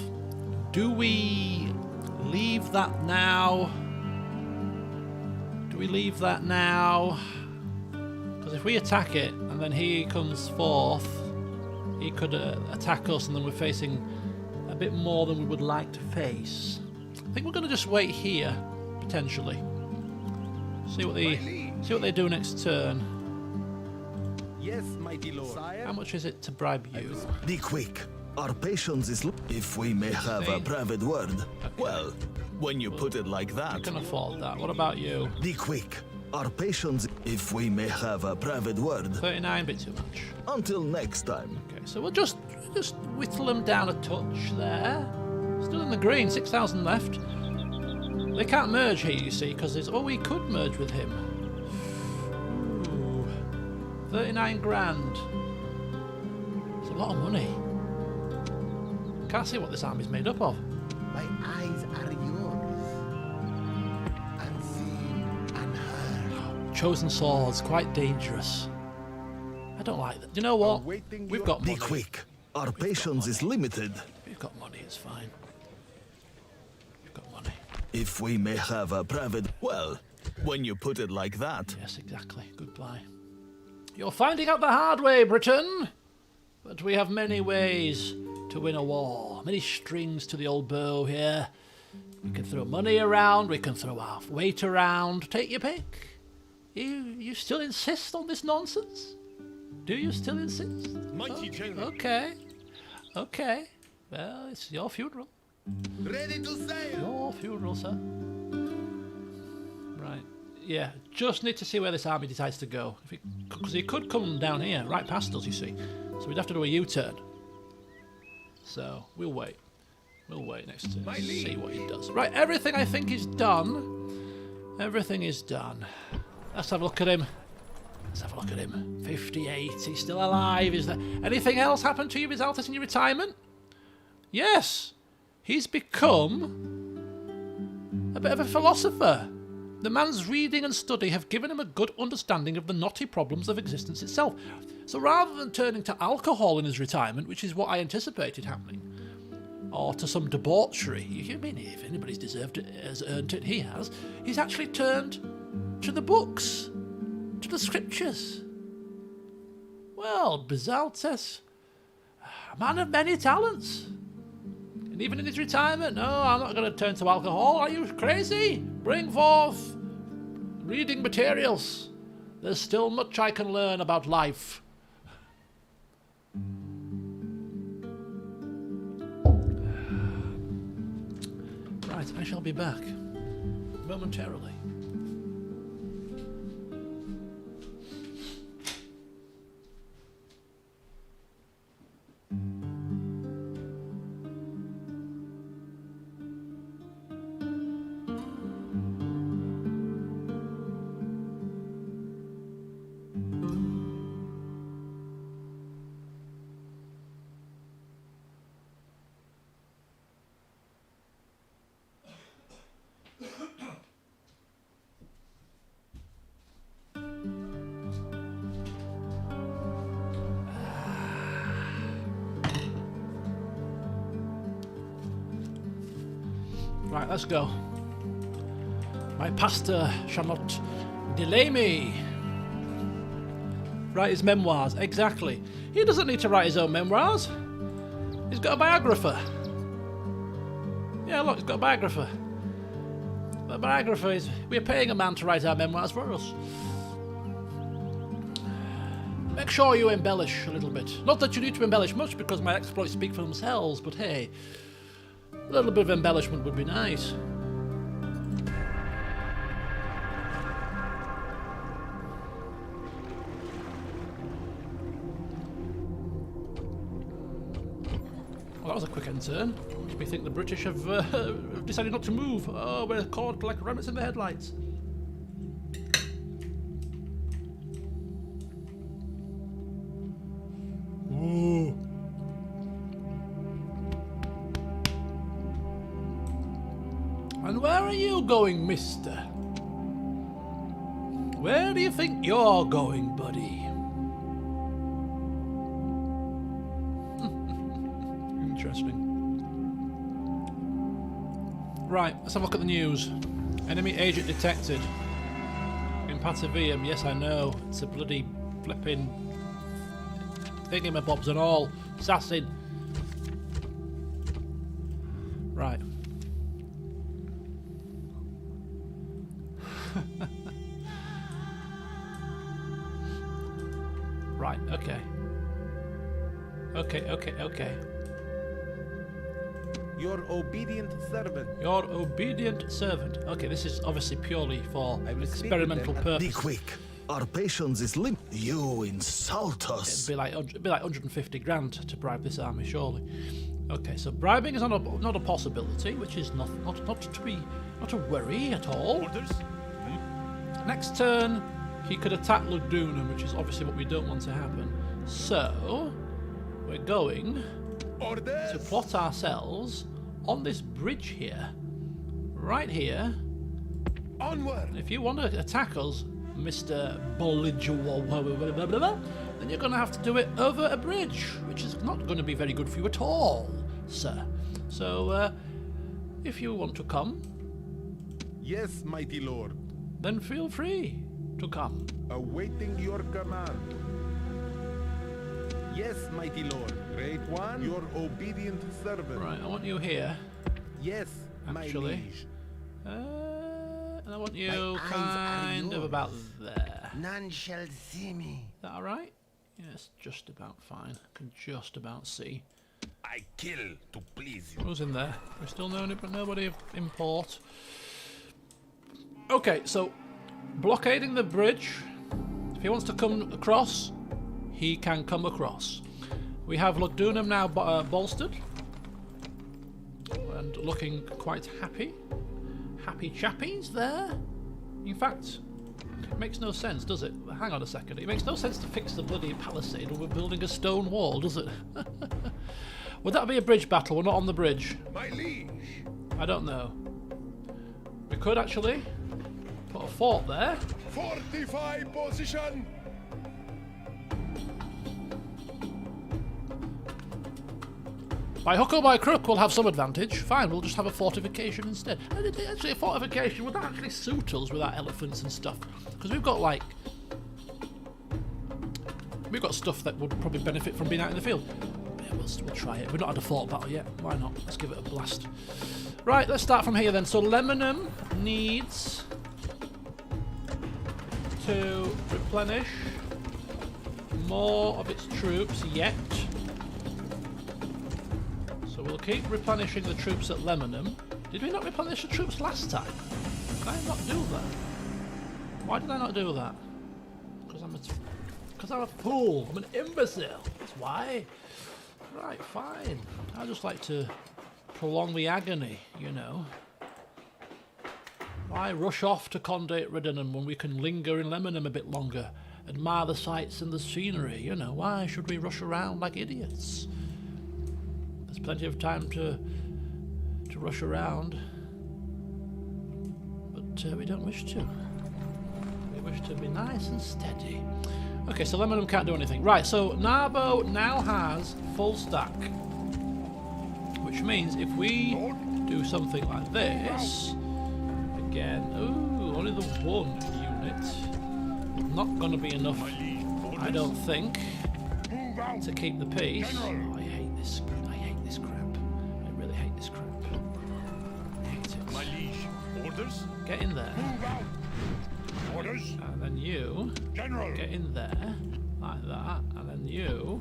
do we leave that now? Do we leave that now? Because if we attack it and then he comes forth, he could attack us, and then we're facing a bit more than we would like to face. I think we're going to just wait here, potentially. See what they do next turn. Yes, mighty lord. How much is it to bribe you? Be quick. Our patience is... If we may have a private word. Okay. Well, when you put it like I that... can afford that. What about you? Be quick. Our patience... If we may have a private word. 39, bit too much. Until next time. Okay, so we'll just whittle them down a touch there. Still in the green, 6,000 left. They can't merge here, you see, because there's... Oh, we could merge with him. Ooh. 39 grand. It's a lot of money. Can't see what this army's made up of. My eyes are yours. Unseen, unheard. Chosen swords, quite dangerous. I don't like that. Do you know what? We've got Be money. quick. Our patience is limited. We've got money, it's fine. We've got money. If we may have a private... Well, when you put it like that... Yes, exactly. Goodbye. You're finding out the hard way, Briton. But we have many ways to win a war. Many strings to the old bow here. We can throw money around. We can throw our weight around. Take your pick. You still insist on this nonsense? Do you still insist? Mighty general. Okay. Okay. Well, it's your funeral. Ready to sail. Your funeral, sir. Right. Yeah, just need to see where this army decides to go. Because he could come down here, right past us, you see. So we'd have to do a U-turn. So, we'll wait. We'll wait next turn to see what he does. Right, everything I think is done. Everything is done. Let's have a look at him. Let's have a look at him. 58, he's still alive. Is there anything else happened to you, His Altesse, in your retirement? Yes. He's become a bit of a philosopher. The man's reading and study have given him a good understanding of the knotty problems of existence itself. So rather than turning to alcohol in his retirement, which is what I anticipated happening, or to some debauchery, I mean, if anybody's deserved it, has earned it, he has, he's actually turned to the books, to the scriptures. Well, His Altesse, a man of many talents. And even in his retirement, no, I'm not going to turn to alcohol. Are you crazy? Bring forth reading materials. There's still much I can learn about life. Right, I shall be back momentarily. Right, let's go. My pastor shall not delay me. Write his memoirs, exactly. He doesn't need to write his own memoirs. He's got a biographer. Yeah, look, he's got a biographer. The biographer is... We're paying a man to write our memoirs for us. Make sure you embellish a little bit. Not that you need to embellish much, because my exploits speak for themselves, but hey... A little bit of embellishment would be nice. was a quick end turn. Makes me think the British have decided not to move. Oh, we're caught like rabbits in the headlights. Ooh. And where are you going, mister? Where do you think you're going, buddy? Interesting. Right, let's have a look at the news. Enemy agent detected. In Patavium, yes I know. It's a bloody flipping thingamabobs and all. Assassin. Right. Right, okay. Okay. Your obedient servant. Your obedient servant. Okay, this is obviously purely for I will speak experimental with them. Be purposes. quick. Our patience is lim. You insult It'd us. be like 150 grand to bribe this army, surely. Okay, so bribing is not a possibility, which is not a worry at all. Orders? Next turn, he could attack Ludunum, which is obviously what we don't want to happen. So we're going Orders? to plot ourselves on this bridge here, right here. Onward! If you want to attack us, Mr. Belligerent, then you're going to have to do it over a bridge, which is not going to be very good for you at all, sir. So, if you want to come, Yes, mighty lord. then feel free to come. Awaiting your command. Yes, mighty lord. Great one. Your obedient servant. Right, I want you here, Yes, my Actually. liege. and I want you My eyes are kind of yours. about there. None shall see me. Is that alright? Yes, just about fine. Can just about see. I kill to please you. Who's in there? We still know but nobody of import. Okay, so blockading the bridge. If he wants to come across, he can come across. We have Ludunum now bolstered and looking quite happy. Happy chappies there. In fact, it makes no sense, does it? Hang on a second. It makes no sense to fix the bloody palisade when we're building a stone wall, does it? Would that be a bridge battle? We're not on the bridge. My liege. I don't know. We could actually put a fort there. Fortify position. By hook or by crook, we'll have some advantage. Fine, we'll just have a fortification instead. Actually, a fortification, would that actually suit us with our elephants and stuff? Because we've got, like... We've got stuff that would probably benefit from being out in the field. But yeah, we'll try it. We've not had a fort battle yet. Why not? Let's give it a blast. Right, let's start from here then. So Lemonum needs to replenish more of its troops yet. So we'll keep replenishing the troops at Lemonum. Did we not replenish the troops last time? Did I not do that? Why did I not do that? Because I'm a fool. I'm an imbecile. That's why. Right, fine. I just like to prolong the agony, you know. Why rush off to Condate Riddenham when we can linger in Lemonum a bit longer, admire the sights and the scenery, you know? Why should we rush around like idiots? There's plenty of time to rush around, but we don't wish to. We wish to be nice and steady. Okay, so Lemonum can't do anything. Right, so Narbo now has full stack, which means if we do something like this, again, ooh, only the one unit, not going to be enough, I don't think, to keep the peace. Oh, I hate this crap. I really hate this crap. I hate it. My liege. Orders? Get in there. Move out. Orders? And then you General. get in there, like that, and then you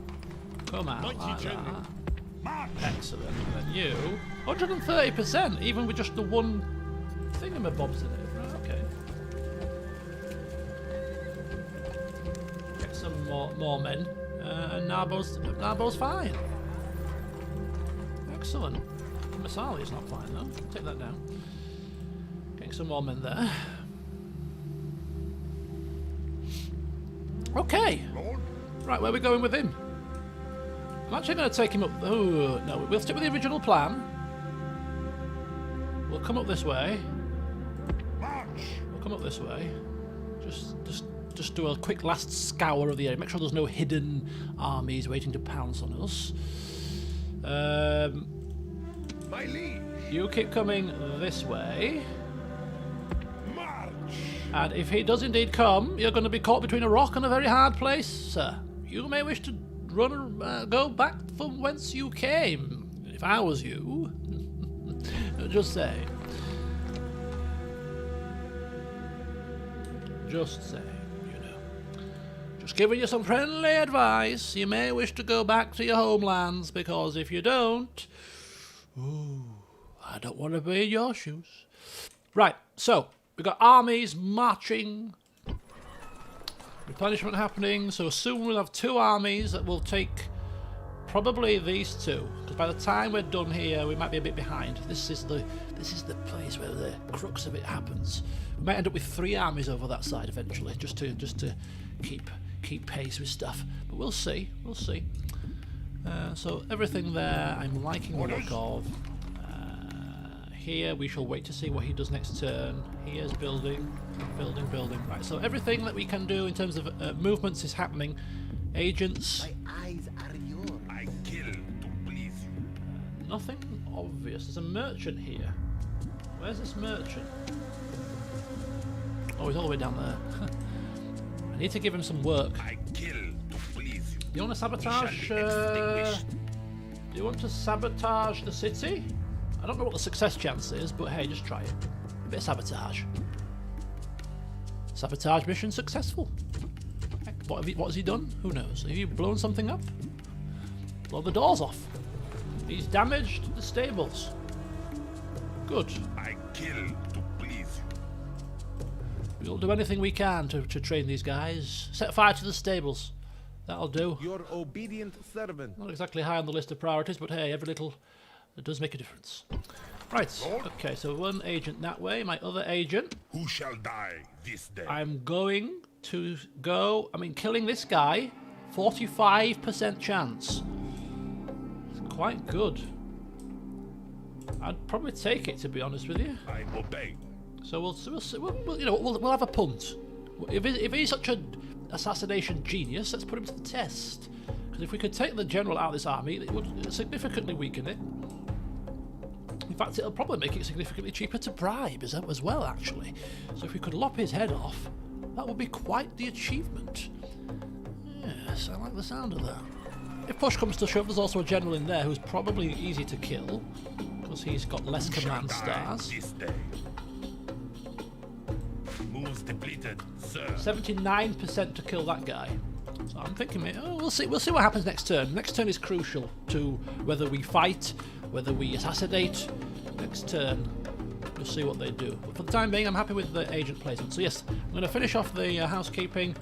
come out Mighty like General. that. March. Excellent. And then you, 130%, even with just the one thingamabobs in it. Right, okay. Get some more men, and Narbo's fine. Excellent. Masali is not fine though. Take that down. Getting some more men there. Okay. Right, where are we going with him? I'm actually going to take him up. Oh no, we'll stick with the original plan. We'll come up this way. We'll come up this way. Just do a quick last scour of the area. Make sure there's no hidden armies waiting to pounce on us. My liege. You keep coming this way. March. And if he does indeed come, you're going to be caught between a rock and a very hard place, sir. You may wish to go back from whence you came. If I was you. Just say. Just say, you know. Just giving you some friendly advice. You may wish to go back to your homelands, because if you don't... Ooh, I don't want to be in your shoes. Right, so, we've got armies marching. Replenishment happening, so soon we'll have 2 armies that will take probably these 2. Because by the time we're done here, we might be a bit behind. This is the place where the crux of it happens. We might end up with 3 armies over that side eventually, just to keep pace with stuff. But we'll see. We'll see. So everything there, I'm liking the look of. Here we shall wait to see what he does next turn. Here's building. Right. So everything that we can do in terms of movements is happening. Agents. My eyes are yours. I kill to please you. Nothing obvious. There's a merchant here. Where's this merchant? Oh, he's all the way down there. I need to give him some work. I kill to please you. Do you want to sabotage? Shall extinguish. Do you want to sabotage the city? I don't know what the success chance is, but hey, just try it. A bit of sabotage. Sabotage mission successful. Heck, what has he done? Who knows? Have you blown something up? Blow the doors off. He's damaged the stables. Good. I kill to please you. We'll do anything we can to train these guys. Set fire to the stables. That'll do. Your obedient servant. Not exactly high on the list of priorities, but hey, every little it does make a difference. Right, okay, so 1 agent that way. My other agent, Who shall die this day? I'm going to go... killing this guy, 45% chance. It's quite good. I'd probably take it, to be honest with you. I obey. So we'll have a punt. If he's such an assassination genius, let's put him to the test. Because if we could take the general out of this army, it would significantly weaken it. In fact, it'll probably make it significantly cheaper to bribe as well, actually. So if we could lop his head off, that would be quite the achievement. Yes, I like the sound of that. If push comes to shove, there's also a general in there who's probably easy to kill, because he's got less Who command shall die stars. this day? Moves depleted, sir. 79% to kill that guy. So I'm thinking, we'll see what happens next turn. Next turn is crucial to whether we fight, whether we assassinate. Next turn, we'll see what they do. But for the time being, I'm happy with the agent placement. So yes, I'm going to finish off the housekeeping,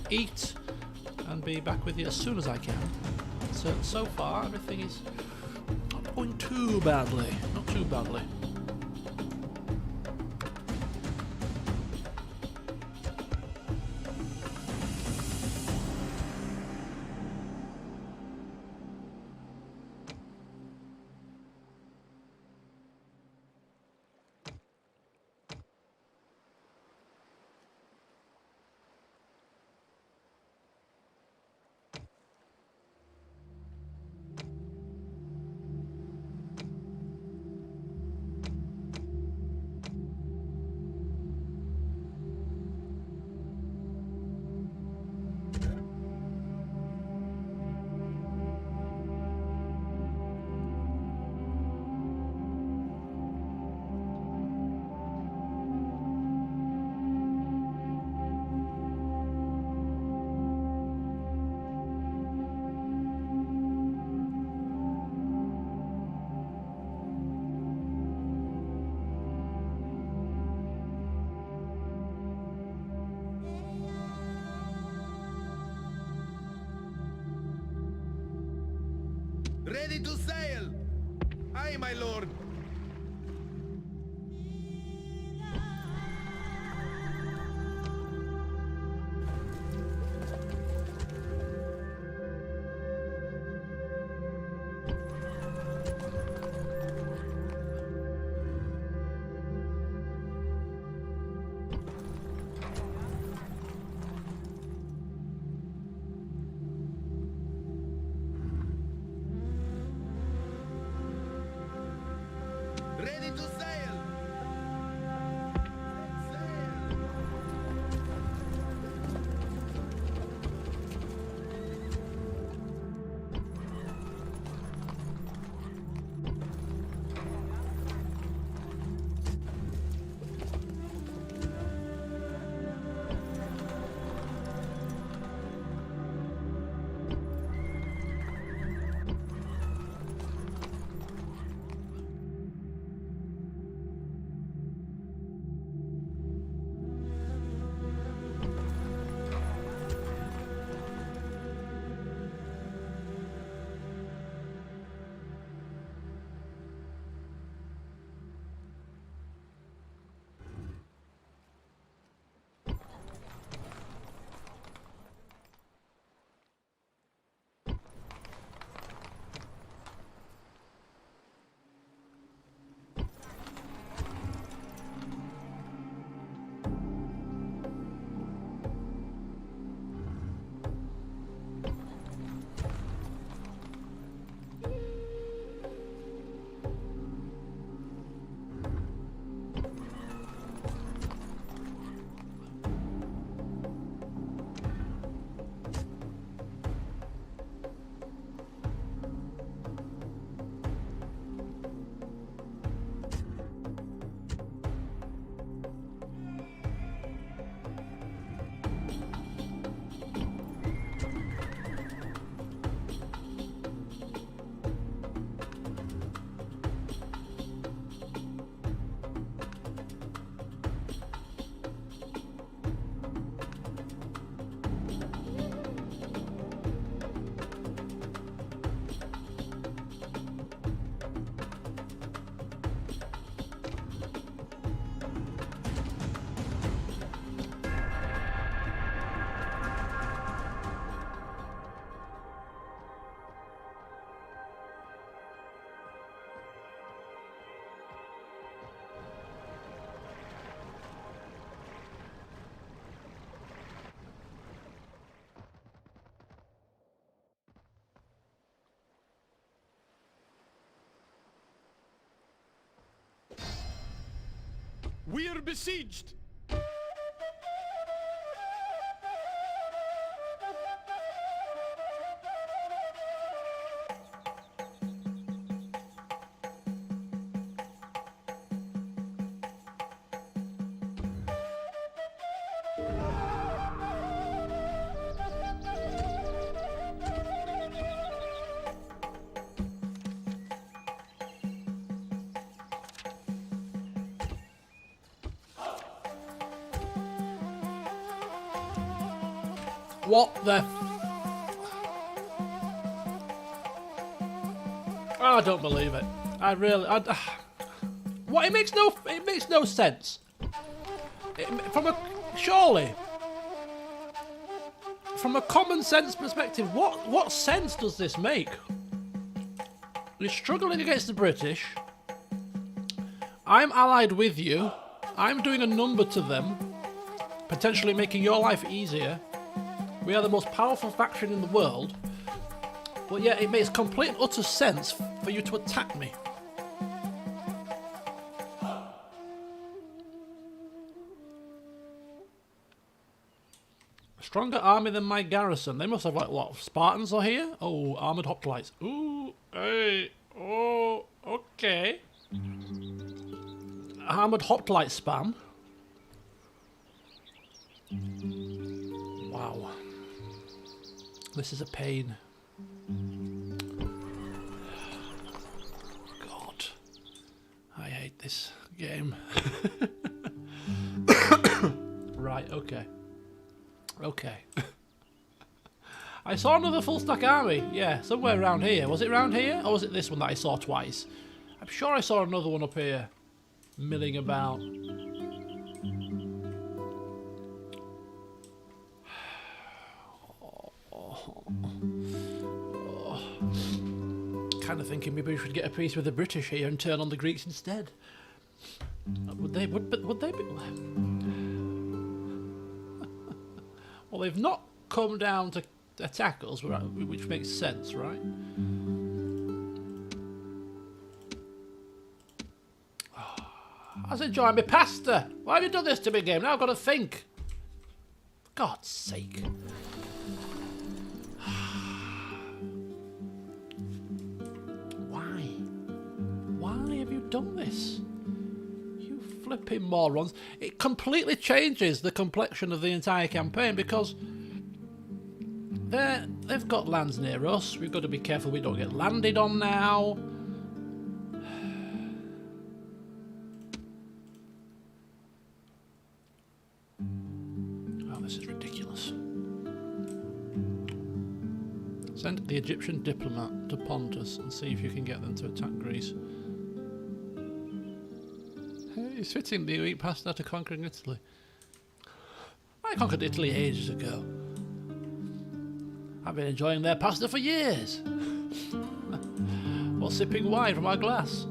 eat, and be back with you as soon as I can. So far, everything is not going too badly. Not too badly. Ready to sail. Aye, my lord. Ready to sail! Sail! We are besieged! What the? I don't believe it. I really. What? It makes no sense. Surely, from a common sense perspective, what sense does this make? You're struggling against the British. I'm allied with you. I'm doing a number to them, potentially making your life easier. We are the most powerful faction in the world, but yet it makes complete and utter sense for you to attack me. A stronger army than my garrison. They must have, like, what, Spartans are here? Oh, armoured hoplites. Ooh, hey, oh, okay. Armoured hoplite spam. Wow. This is a pain. God. I hate this game. Right, okay. Okay. I saw another full stack army. Yeah, somewhere around here. Was it around here? Or was it this one that I saw twice? I'm sure I saw another one up here, milling about. Kind of thinking maybe we should get a peace with the British here and turn on the Greeks instead. Would they be? Well, they've not come down to attack us, which makes sense, right? I was enjoying my pasta. Why have you done this to me, game? Now I've got to think. For God's sake. Why have you done this? You flipping morons. It completely changes the complexion of the entire campaign because they've got lands near us. We've got to be careful we don't get landed on now. Oh, this is ridiculous. Send the Egyptian diplomat to Pontus and see if you can get them to attack Greece. He's fitting the elite pasta to conquering Italy. I conquered Italy ages ago. I've been enjoying their pasta for years. While sipping wine from our glass.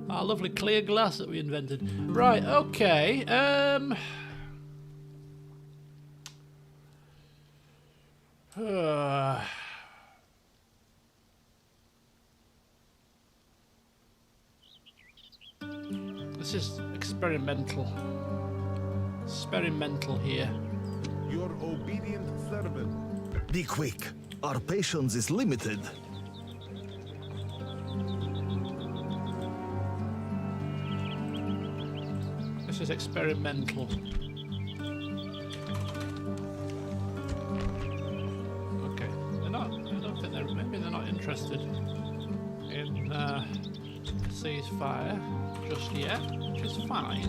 Our lovely clear glass that we invented. Right, okay. This is experimental. Experimental here. Your obedient servant. Be quick. Our patience is limited. This is experimental. Okay, they're not. I don't think maybe they're not interested in ceasefire just yet, which is fine.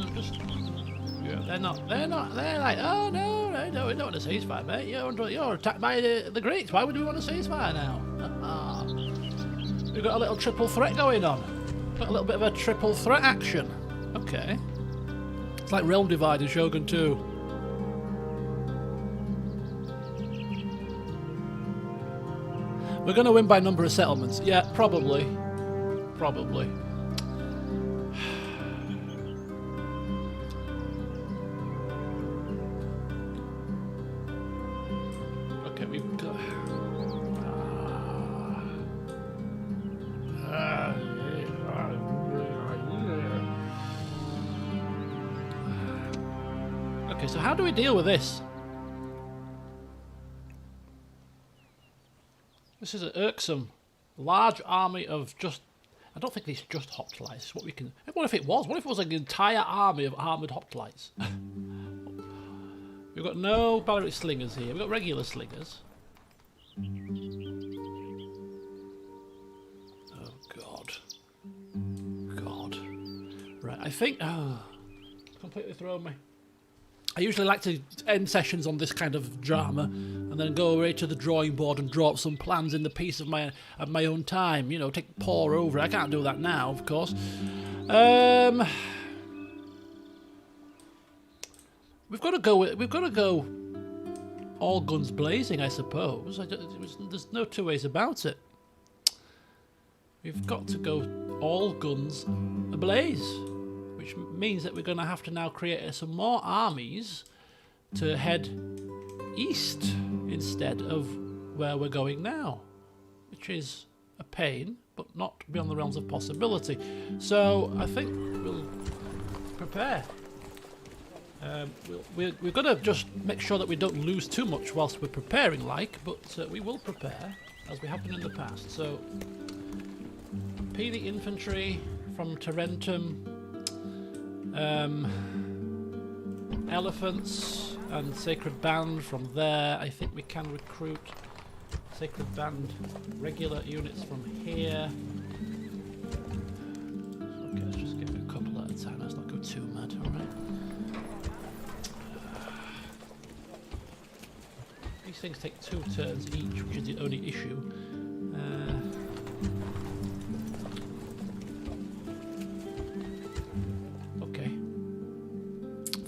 Yeah, they're not. They're like, oh no, we don't want a ceasefire, mate. You're attacked by the Greeks. Why would we want a ceasefire now? We've got a little triple threat going on. Got a little bit of a triple threat action. Okay. It's like Realm Divide in Shogun 2. We're going to win by number of settlements. Yeah, probably. Probably. Okay, we've got... Okay, so how do we deal with this? This is an irksome, large army of just... I don't think these just hoplites. What we can... What if it was? What if it was an entire army of armoured hoplites? We've got no Balearic slingers here. We've got regular slingers. Oh, God. God. Right, I think... Oh, completely thrown me. I usually like to end sessions on this kind of drama and then go away to the drawing board and draw up some plans in the peace of my own time. You know, take pore over it. I can't do that now, of course. We've got to go all guns blazing, I suppose. There's no two ways about it. We've got to go all guns ablaze. Which means that we're going to have to now create some more armies to head east instead of where we're going now, which is a pain, but not beyond the realms of possibility. So I think we'll prepare. We've got to just make sure that we don't lose too much whilst we're preparing, but we will prepare as we have done in the past. So, P the infantry from Tarentum. Elephants and Sacred Band from there. I think we can recruit Sacred Band regular units from here. Okay, let's just get a couple at a time. Let's not go too mad, alright? These things take 2 turns each, which is the only issue.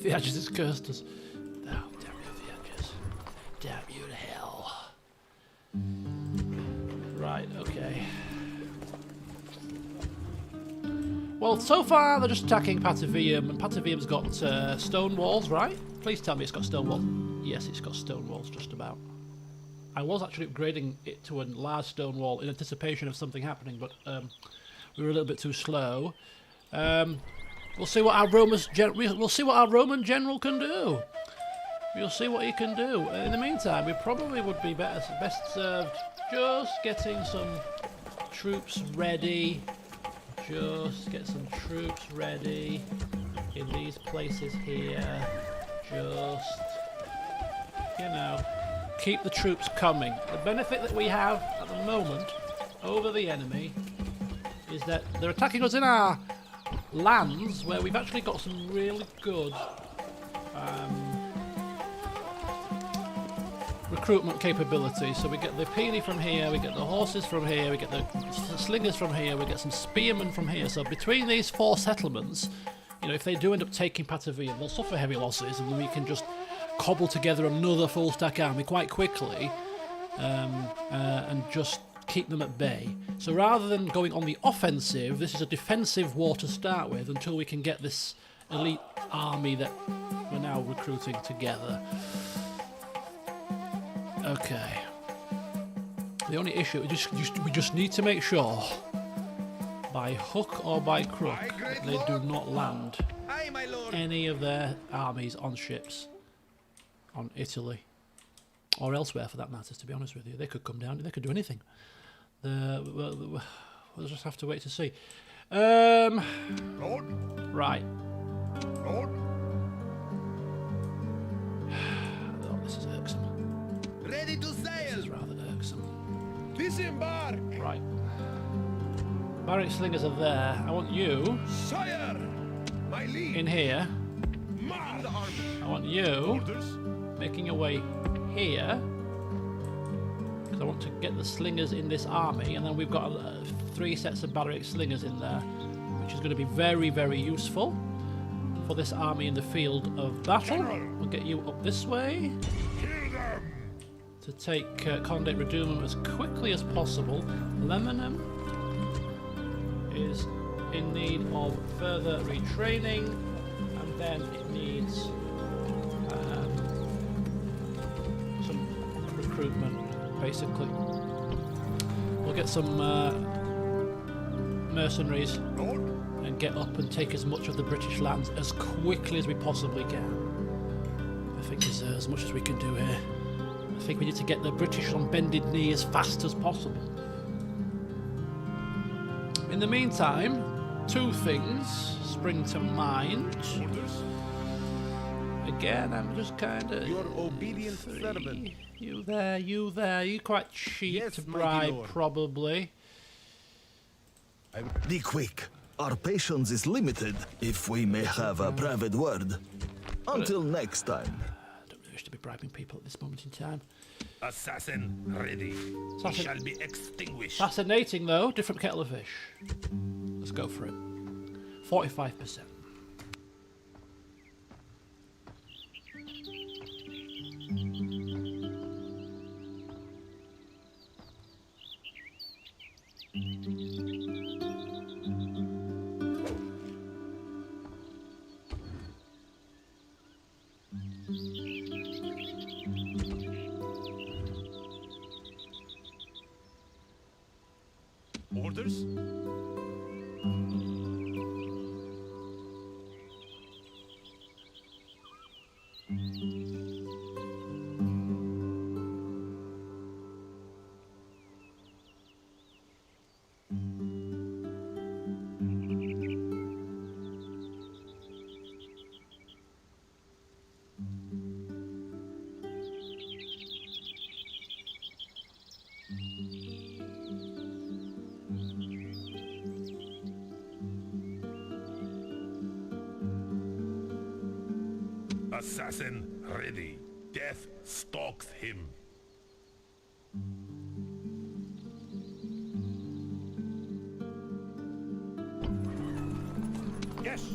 Theages has cursed us. Oh, damn you, Theages. Damn you to hell. Right, okay. Well, so far they're just attacking Patavium, and Patavium's got stone walls, right? Please tell me it's got stone walls. Yes, it's got stone walls, just about. I was actually upgrading it to a large stone wall in anticipation of something happening, but we were a little bit too slow. We'll see what our we'll see what our Roman general can do. We'll see what he can do. In the meantime, we probably would be best served just getting some troops ready. Just get some troops ready in these places here. Just, you know, keep the troops coming. The benefit that we have at the moment over the enemy is that they're attacking us in our lands where we've actually got some really good recruitment capability. So we get the Pili from here, we get the horses from here, we get the slingers from here, we get some spearmen from here. So between these 4 settlements, you know, if they do end up taking Patavium, they'll suffer heavy losses, and then we can just cobble together another full stack army quite quickly and just keep them at bay. So rather than going on the offensive, this is a defensive war to start with until we can get this elite army that we're now recruiting together. Okay. The only issue, we just need to make sure, by hook or by crook, that they do not land any of their armies on ships on Italy, or elsewhere for that matter, to be honest with you. They could come down, they could do anything. We'll just have to wait to see. Right. Oh, this is irksome. Ready to sail. This is rather irksome. Disembark. Right. Barrack slingers are there. I want you Sire, my lead. in here. March. I want you making your way here, because I want to get the slingers in this army, and then we've got 3 sets of barrack slingers in there, which is going to be very, very useful for this army in the field of battle. We'll get you up this way to take Condate Redumum as quickly as possible. Lemonum is in need of further retraining, and then it needs some recruitment, basically. We'll get some mercenaries and get up and take as much of the British lands as quickly as we possibly can. I think there's as much as we can do here. I think we need to get the British on bended knee as fast as possible. In the meantime, 2 things spring to mind. Again, I'm just kind of... Your obedient servant. You there, you there. You're quite cheap Yes, to mighty bribe, lord. probably. Be quick. Our patience is limited, if we may have a private word. Until next time. I don't really wish to be bribing people at this moment in time. Assassin ready. He Assassin- shall be extinguished. Fascinating, though. Different kettle of fish. Let's go for it. 45%. Orders? Assassin ready. Death stalks him. Yes.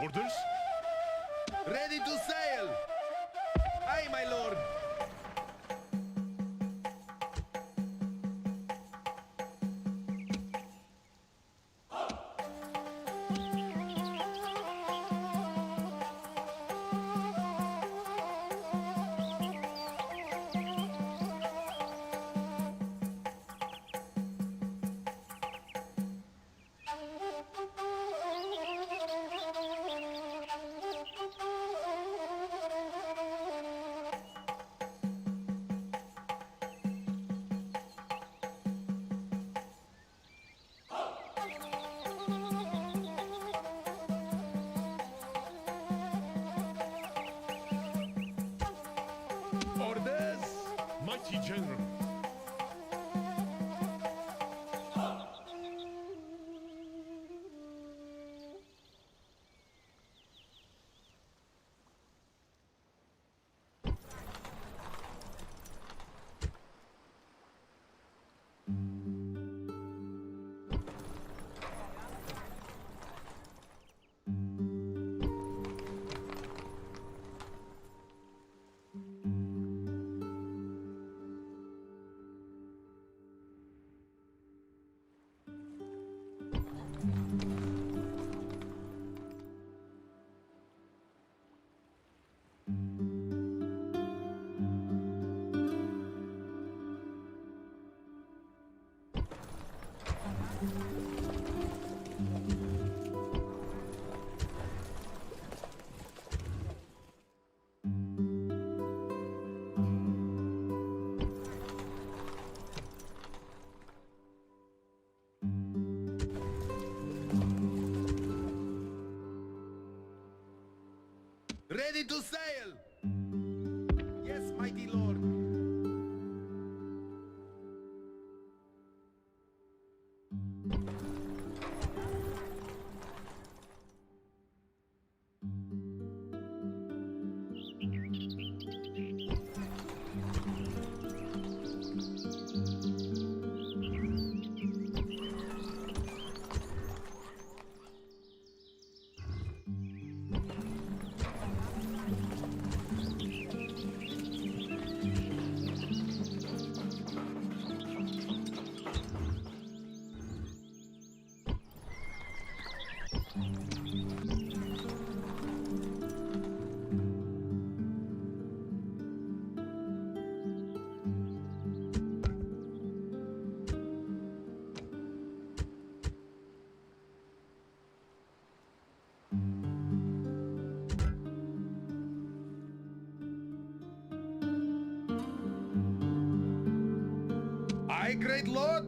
Orders? Ready to sail! Aye, my lord! Orders? Mighty General. Ready to sail! Yes, mighty lord. Aye, great lord.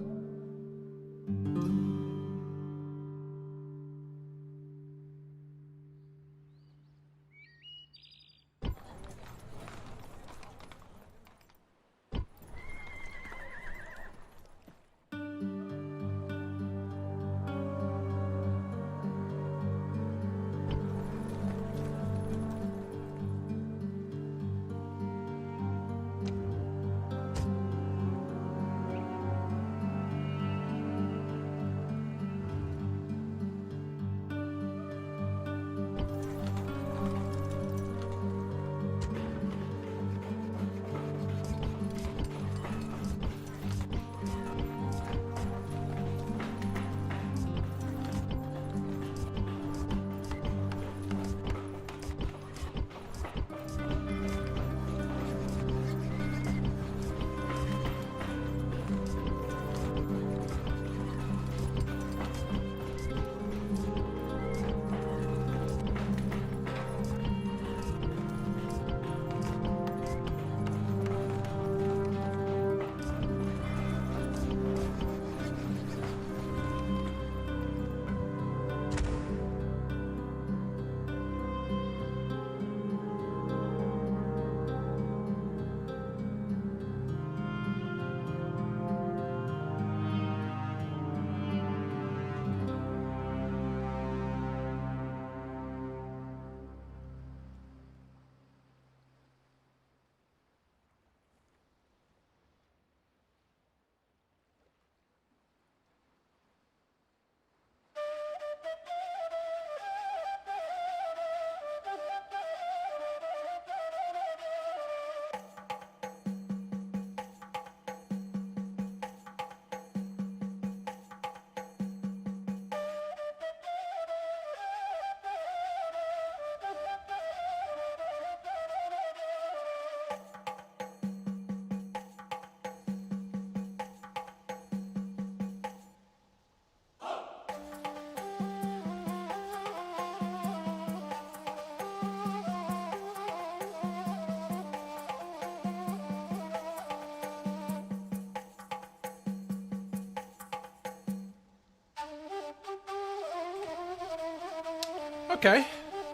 Okay,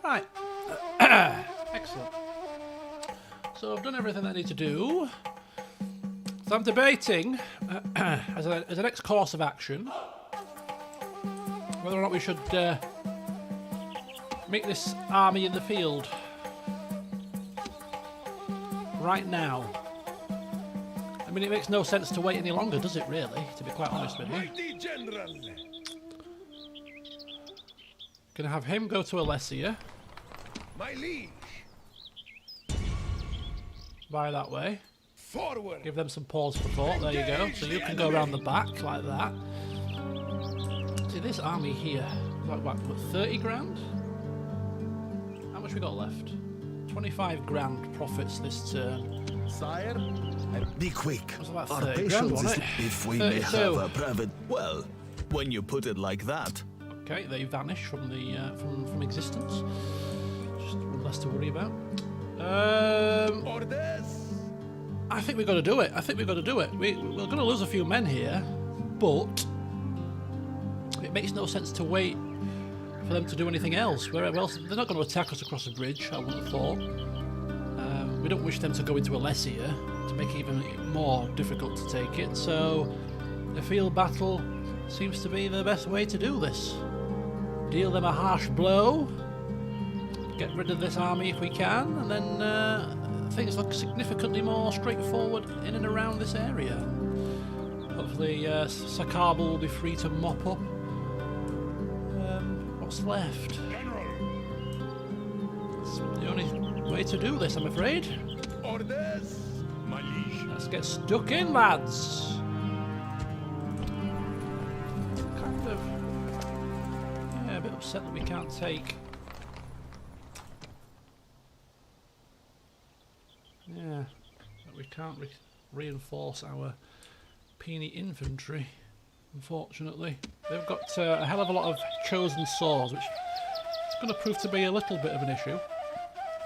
right. Excellent. So I've done everything I need to do. So I'm debating, as a next course of action, whether or not we should make this army in the field right now. I mean, it makes no sense to wait any longer, does it really, to be quite honest with you? Mighty General. Gonna have him go to Alessia. My liege. By that way. Forward. Give them some pause for thought. There you go. So you can go around the back like that. See, this army here, like what 30 grand? How much we got left? 25 grand profits this turn. Sire, be quick. Was about Our 30 grand, patience is, wasn't it? if we may 32. have a private. Well, when you put it like that. Okay, they vanish from the from existence. Just one less to worry about. Orders. I think we've got to do it. I think we've got to do it. We're going to lose a few men here, but it makes no sense to wait for them to do anything else. Where else? They're not going to attack us across the bridge, I would have thought. We don't wish them to go into Alessia to make it even more difficult to take it, so the field battle seems to be the best way to do this. Deal them a harsh blow, get rid of this army if we can, and then things look significantly more straightforward in and around this area. Hopefully Sakaba will be free to mop up what's left. It's the only way to do this, I'm afraid. Orders. My liege. Let's get stuck in, lads. Kind of, yeah, a bit upset that we can't take. Yeah, but we can't reinforce our puny infantry, unfortunately. They've got a hell of a lot of chosen swords, which is going to prove to be a little bit of an issue.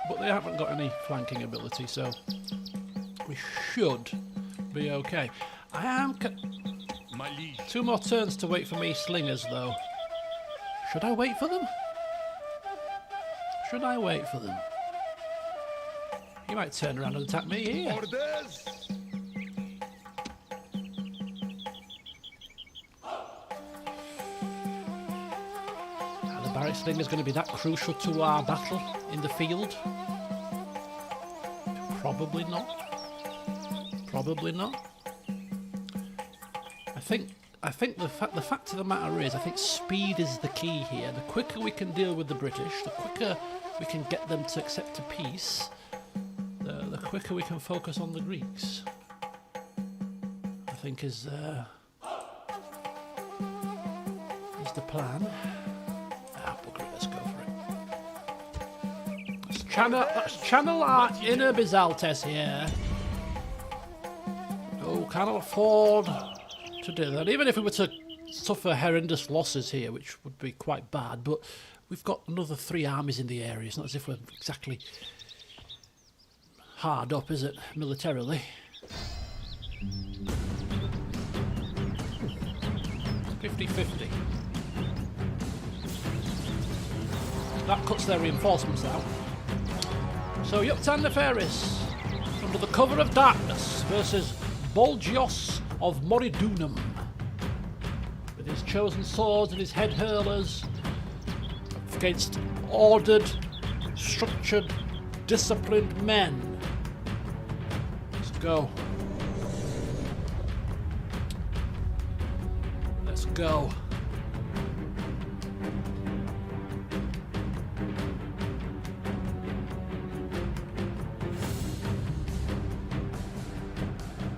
But they haven't got any flanking ability, so we should be okay. I am... My liege. 2 more turns to wait for me slingers, though. Should I wait for them? Should I wait for them? He might turn around and attack me here. Orders. Are the barrack slingers going to be that crucial to our battle in the field? Probably not. Probably not. I think the fact of the matter is, I think speed is the key here. The quicker we can deal with the British, the quicker we can get them to accept a peace, the quicker we can focus on the Greeks. I think is the plan. Bugger it, let's go for it. Let's channel our inner Bizaltes here. Oh, cannot afford to do that. Even if we were to suffer horrendous losses here, which would be quite bad, but we've got another 3 armies in the area. It's not as if we're exactly hard up, is it, militarily? 50-50. That cuts their reinforcements out. So Yuktan Nefaris, under the cover of darkness, versus Bolgios of Moridunum, with his chosen swords and his head hurlers, against ordered, structured, disciplined men. Let's go. Let's go.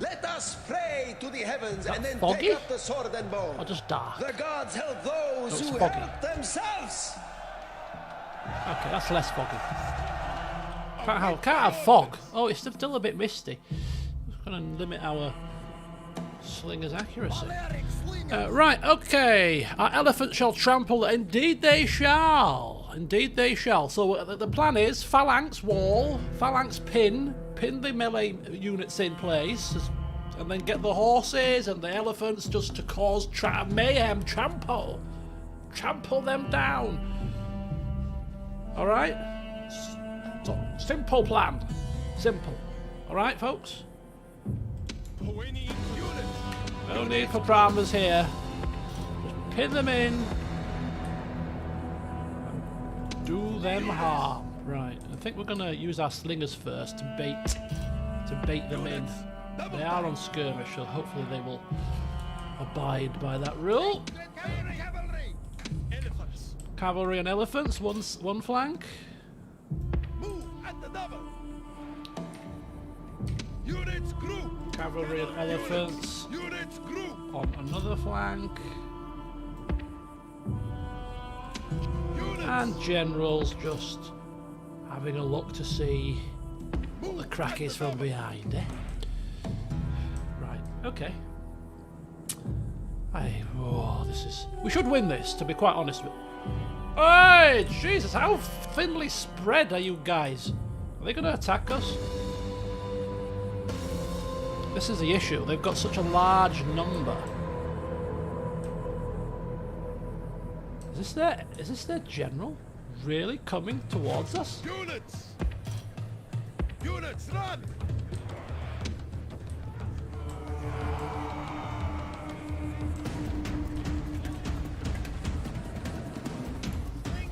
Let us pray to the heavens and then foggy? take up the sword and bow. Or just dark? The gods help those Looks who foggy. help themselves. Okay, that's less foggy. Can't have fog. Oh, it's still a bit misty. It's going to limit our slinger's accuracy. Right, okay. Our elephants shall trample. Indeed they shall. Indeed they shall. So the plan is phalanx wall, phalanx pin the melee units in place, and then get the horses and the elephants just to cause mayhem, trample them down. Alright? So, simple plan. Simple. Alright, folks? No need for dramas here. Just pin them in. And do them harm. Right. I think we're going to use our slingers first to bait them in. They are on skirmish, so hopefully they will abide by that rule. Cavalry and elephants, one flank. Move at the double. Units group. Cavalry and elephants Units group. on another flank. Units. And generals just having a look to see what the crack is from behind, eh? Right, okay. This is... We should win this, to be quite honest with you. Hey, Jesus, how thinly spread are you guys? Are they going to attack us? This is the issue. They've got such a large number. Is this their general? Really coming towards us? Units. Units, run.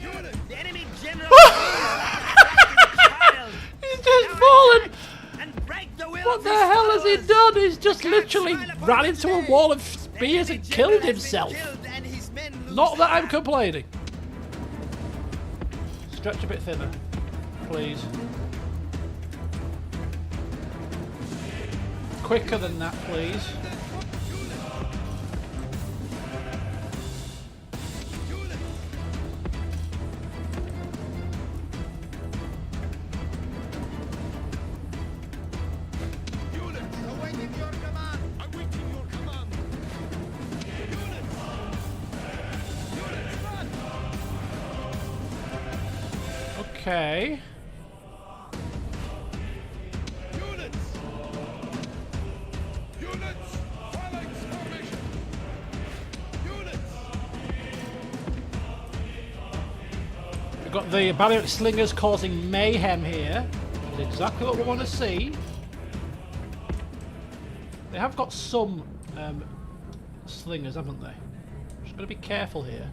Units. The enemy general He's just fallen! and break the will What of the his hell has he followers. done? He's just The guards literally smile upon ran his into a dead. wall of The spears enemy and general killed has been himself. killed and his men lose Not that I'm heart. complaining. Stretch a bit thinner, please. Quicker than that, please. Units. Awaiting your command. Awaiting your command. Units. Units, run. Okay. Units. Units. Phalanx formation. Units. We've got the Balearic slingers causing mayhem here. Which is exactly what we want to see. They have got some slingers, haven't they? Just got to be careful here.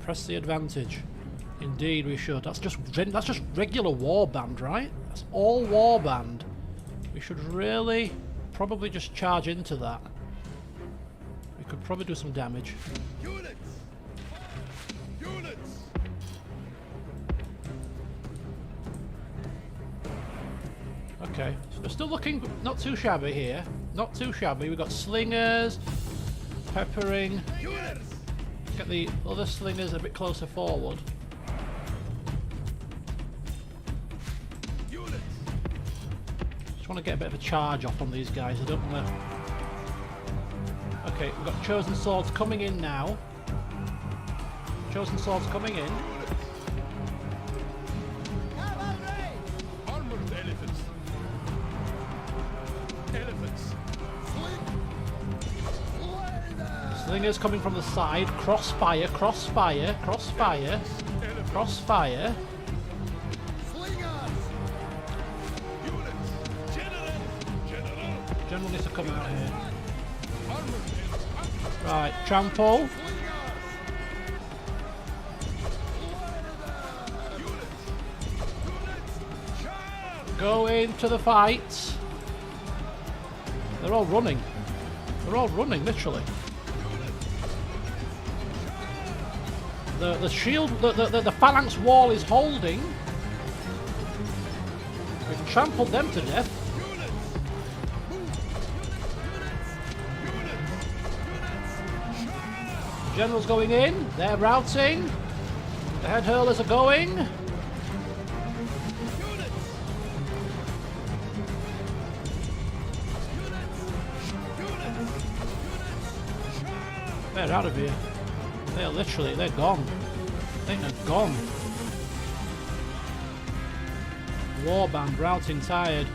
Press the advantage. Indeed, we should. That's just regular warband, right? That's all warband. We should really probably just charge into that. We could probably do some damage. Units. Units. Okay, so we're still looking not too shabby here. Not too shabby. We've got slingers, peppering. Units. Get the other slingers a bit closer forward. Units. Just want to get a bit of a charge off on these guys. I don't want to... Okay, we've got chosen swords coming in now. Chosen swords coming in. Armored elephants. Elephants. Slingers coming from the side. Crossfire, crossfire, crossfire, crossfire. Slingers. Units. General. General. General needs to come out here. Armored elephants. Right, trample. Go into the fight. They're all running. They're all running, literally. The shield, the phalanx wall is holding. We've trampled them to death. General's going in. They're routing. The head hurlers are going. They're out of here. They're literally, they're gone. They are gone. Warband routing tired.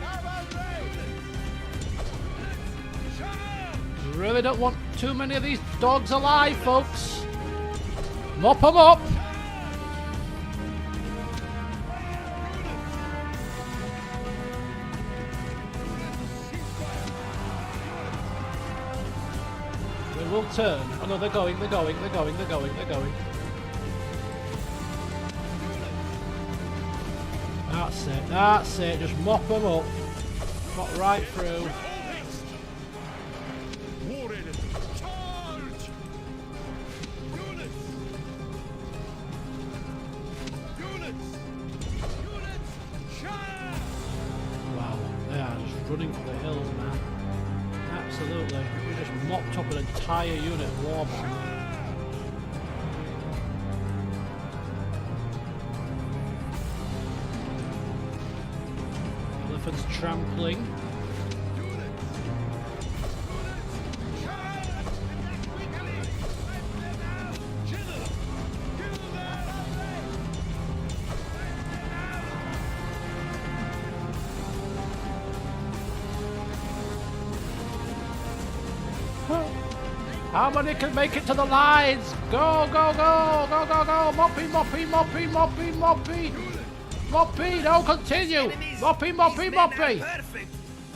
Really don't want too many of these dogs alive, folks. Mop them up. turn. Oh no, they're going. That's it, just mop them up. Got right through. Wow, they are just running for the hills, man. Absolutely. We just mopped up an entire unit of warband. Elephants trampling. How many can make it to the lines? Go, go, go, go, go, go! Moppy, moppy, moppy, moppy, moppy! Moppy, no, continue! Moppy, moppy, moppy! Perfect.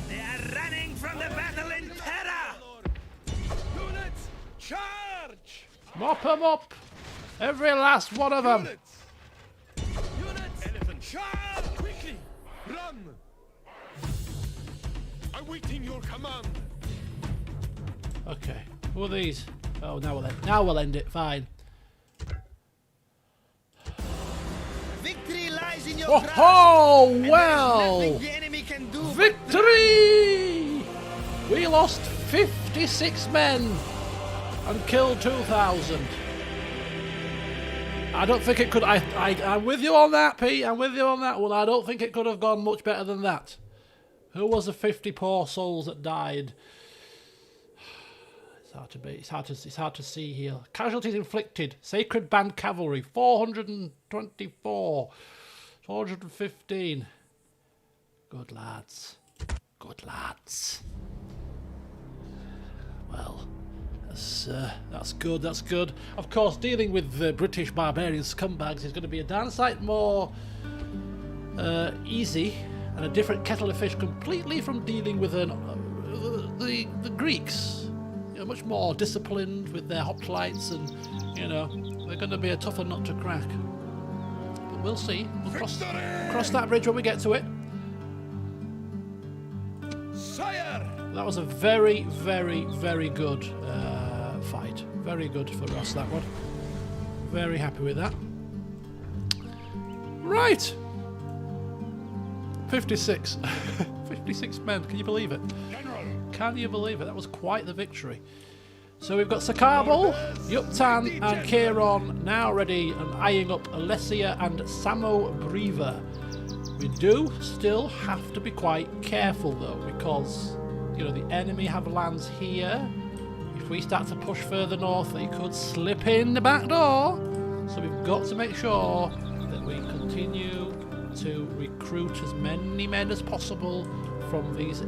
They are running from the battle in terror. Units, charge! Mop them up! Every last one of them! Units, elephant, charge! Quickly, run! Awaiting your command. Okay, who are these? Oh, now we'll end it. Fine. Victory lies in your Oh, grasp. ho! And there is Well, nothing the enemy can do. victory! We lost 56 men and killed 2,000. I don't think it could. I'm with you on that, Pete. I'm with you on that one. I don't think it could have gone much better than that. Who was the 50 poor souls that died? It's hard to be. It's hard to see here. Casualties inflicted. Sacred Band Cavalry 424. 415. Good lads. Good lads. Well, that's good. That's good. Of course, dealing with the British barbarian scumbags is going to be a darn sight more easy and a different kettle of fish completely from dealing with the Greeks. You know, much more disciplined with their hoplites, and you know they're going to be a tougher nut to crack. But we'll see. We'll cross that bridge when we get to it. Sire! That was a very, very, very good fight. Very good for us, that one. Very happy with that. Right. 56. 56 men. Can you believe it? Can you believe it? That was quite the victory. So we've got Sakabal, Yuptan and Kieron now ready and eyeing up Alessia and Samo Breva. We do still have to be quite careful though, because you know the enemy have lands here. If we start to push further north, they could slip in the back door. So we've got to make sure that we continue to recruit as many men as possible from these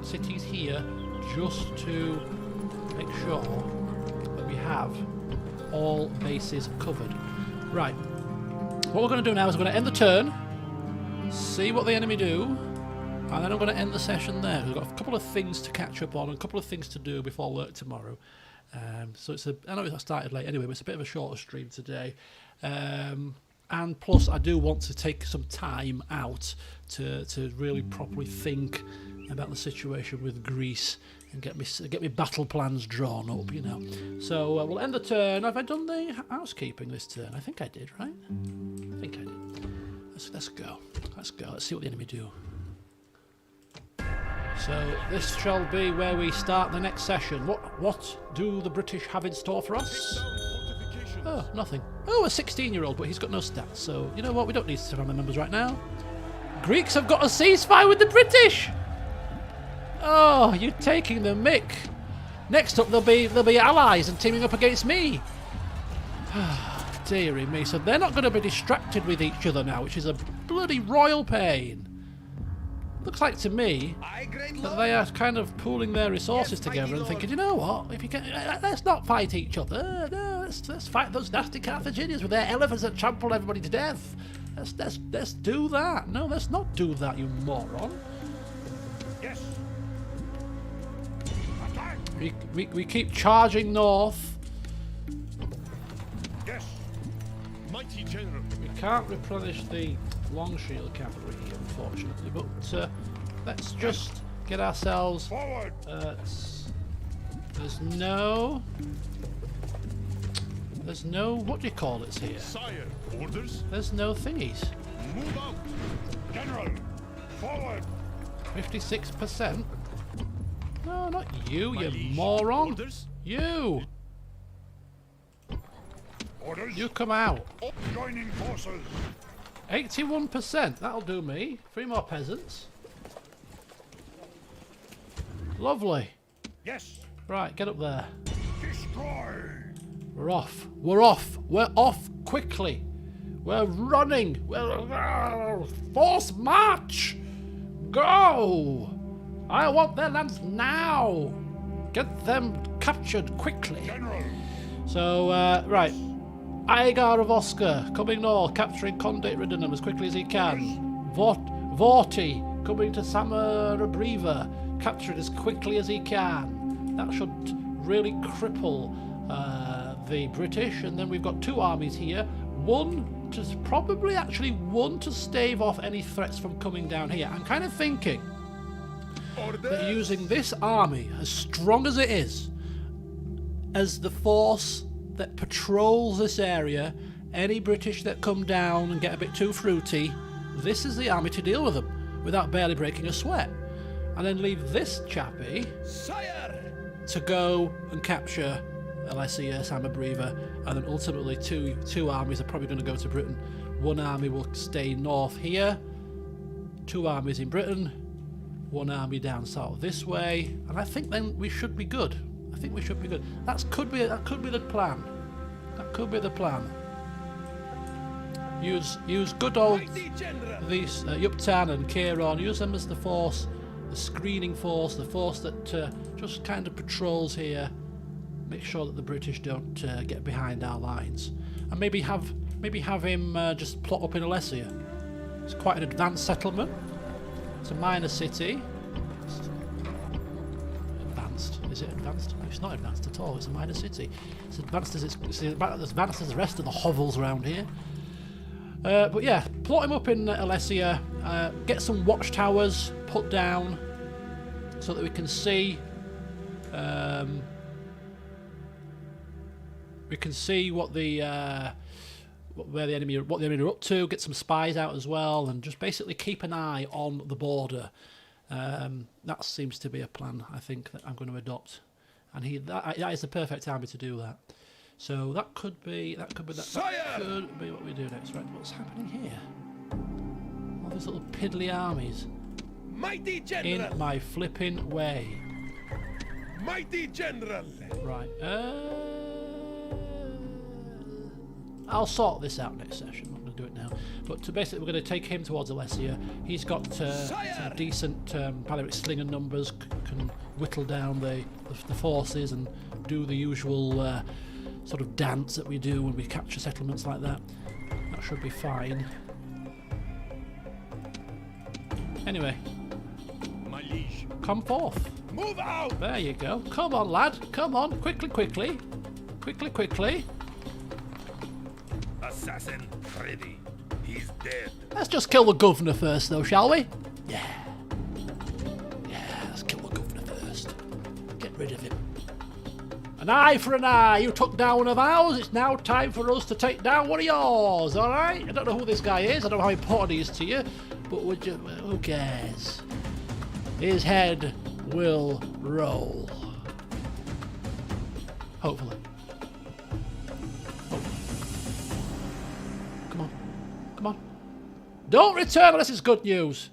cities here, just to make sure that we have all bases covered. Right. What we're going to do now is we're going to end the turn, see what the enemy do, and then I'm going to end the session there. We've got a couple of things to catch up on and a couple of things to do before work tomorrow. So I know I started late anyway, but it's a bit of a shorter stream today. And plus, I do want to take some time out to really properly think about the situation with Greece and get me battle plans drawn up, you know. So we'll end the turn. Have I done the housekeeping this turn? I think I did, right? I think I did. Let's go. Let's go. Let's see what the enemy do. So this shall be where we start the next session. What do the British have in store for us? Oh, nothing. Oh, a 16-year-old, but he's got no stats. So, you know what? We don't need family members right now. Greeks have got a ceasefire with the British! Oh, you're taking the mick. Next up, they'll be allies and teaming up against me. Dearie me. So they're not going to be distracted with each other now, which is a bloody royal pain. Looks like to me that they are kind of pooling their resources together and thinking, you know what, if you can, let's not fight each other. No, let's fight those nasty Carthaginians with their elephants that trample everybody to death. Let's do that. No, let's not do that, you moron. Yes. We keep charging north. Yes, mighty general. We can't replenish the long shield cavalry here, unfortunately, but let's just get ourselves. Forward. There's no. What do you call it here? Sire, orders. There's no thingies. Move out. General, forward. 56%. No, not you, My you liege. moron. Orders. You. Orders. You come out. Joining forces. 81%. That'll do me. 3 more peasants. Lovely. Yes. Right, get up there. Destroy. We're off. We're off. We're off quickly. We're running. We're force march. Go. I want their lands now. Get them captured quickly. General. So, right. Aegar of Oscar coming north, capturing Condate Riddenham as quickly as he can. Vorti coming to Samarabriva, captured as quickly as he can. That should really cripple the British. And then we've got 2 armies here. One to stave off any threats from coming down here. I'm kind of thinking that using this army, as strong as it is, as the force that patrols this area, any British that come down and get a bit too fruity, this is the army to deal with them without barely breaking a sweat. And then leave this chappie Sire! to go and capture Alessia, Samabriva, and then ultimately two armies are probably going to go to Britain. 1 army will stay north here, 2 armies in Britain, 1 army down south this way, and I think then we should be good. I think we should be good. That could be the plan. That could be the plan. Use good old Mighty general! these Yuptan and Kieron. Use them as the force, the screening force, the force that just kind of patrols here. Make sure that the British don't get behind our lines, and maybe have him just plot up in Alessia. It's quite an advanced settlement. It's a minor city. Advanced? Is it advanced? No, it's not advanced at all. It's a minor city. It's advanced as advanced as the rest of the hovels around here. But yeah, plot him up in Alessia. Get some watchtowers put down so that we can see. We can see what the enemy are up to. Get some spies out as well, and just basically keep an eye on the border. That seems to be a plan I think that I'm going to adopt, and that is the perfect army to do that. So that could be that could be what we do next. Right, what's happening here? All these little piddly armies Mighty in general! my flipping way. Mighty general! Right. I'll sort this out next session. I'm not going to do it now. But basically, we're going to take him towards Alessia. He's got some decent Phalanx slinger numbers, can whittle down the forces and do the usual sort of dance that we do when we capture settlements like that. That should be fine. Anyway, My liege. come forth. Move out! There you go. Come on, lad. Come on. Quickly, quickly. Quickly, quickly. Assassin ready. He's dead. Let's just kill the governor first, though, shall we? Yeah. Yeah, let's kill the governor first. Get rid of him. An eye for an eye. You took down one of ours. It's now time for us to take down one of yours, all right? I don't know who this guy is. I don't know how important he is to you. But who cares? His head will roll. Hopefully. Come on. Come on. Don't return unless it's good news.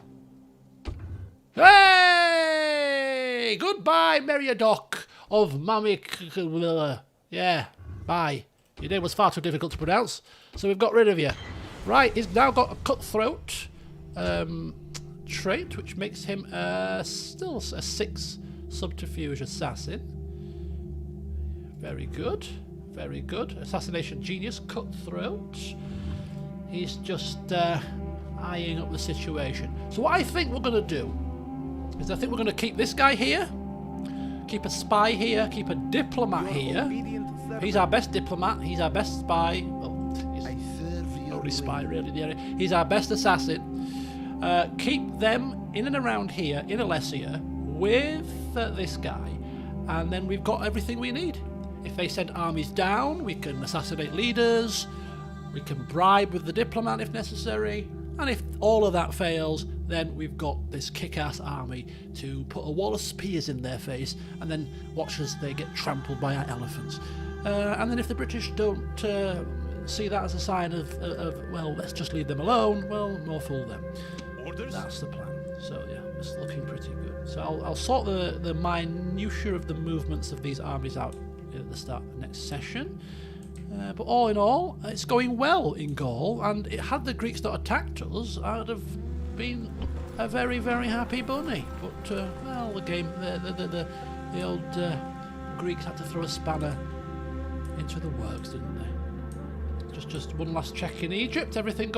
Hey! Goodbye, Meriadoc of Mamik. Yeah, bye. Your name was far too difficult to pronounce, so we've got rid of you. Right, he's now got a cutthroat trait, which makes him still a 6 subterfuge assassin. Very good. Very good. Assassination genius, cutthroat. He's just eyeing up the situation. So what I think we're going to do is I think we're going to keep this guy here. Keep a spy here. Keep a diplomat here. He's our best diplomat. He's our best spy. Well, he's only spy really. He's our best assassin. Keep them in and around here in Alessia with this guy, and then we've got everything we need. If they send armies down, we can assassinate leaders. We can bribe with the diplomat if necessary. And if all of that fails, then we've got this kick-ass army to put a wall of spears in their face and then watch as they get trampled by our elephants. And then if the British don't see that as a sign of, well, let's just leave them alone, well, more fool them. Orders? That's the plan. So, yeah, it's looking pretty good. So I'll sort the minutiae of the movements of these armies out at the start of the next session. But all in all, it's going well in Gaul, and had the Greeks not attacked us, I'd have been a very, very happy bunny. But well, the game, the old Greeks had to throw a spanner into the works, didn't they? Just one last check in Egypt. Everything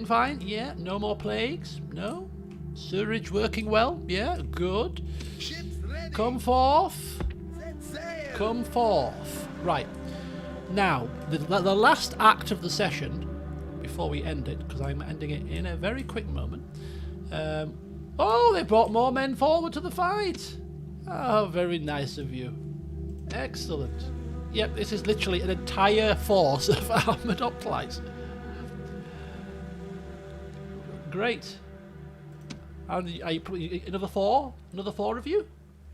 fine? Yeah. No more plagues? No. Sewerage working well? Yeah. Good. Ships ready. Come forth. Set sail. Come forth. Right. Now, the last act of the session, before we end it, because I'm ending it in a very quick moment. Oh, they brought more men forward to the fight. Oh, very nice of you. Excellent. Yep, this is literally an entire force of armoured hoplites. Great. And are you another four? Another four of you?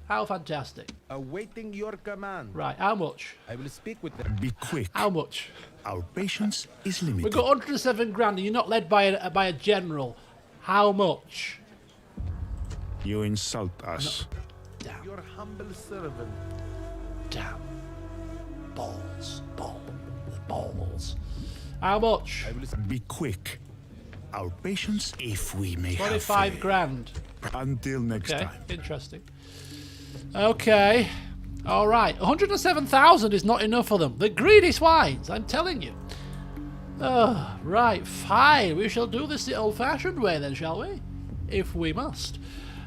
How fantastic. Awaiting your command. Right, how much? I will speak with them. Be quick. How much? Our patience is limited. We've got 107 grand and you're not led by a general. How much? You insult us. Damn. Your humble servant. Damn. Balls. Balls. How much? I will Be quick. Our patience, if we may have 25 faith. grand. Until next Okay, time. interesting. Okay. Alright, 107,000 is not enough for them. The greedy swines, I'm telling you. Oh, right, fine. We shall do this the old-fashioned way then, shall we? If we must.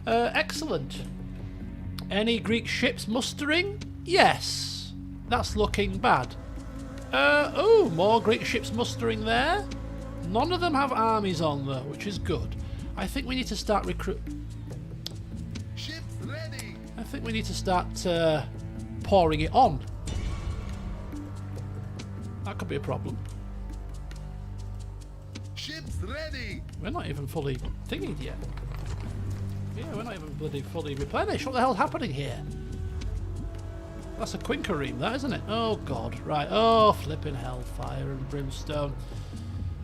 Excellent. Any Greek ships mustering? Yes. That's looking bad. Oh, more Greek ships mustering there. None of them have armies on though, which is good. I think we need to start ships ready. I think we need to start pouring it on. That could be a problem. Ships ready. We're not even fully thingied yet. Yeah, we're not even bloody fully replenished. What the hell's happening here? That's a quinquereme, that, isn't it? Oh, God. Right. Oh, flipping hellfire and brimstone.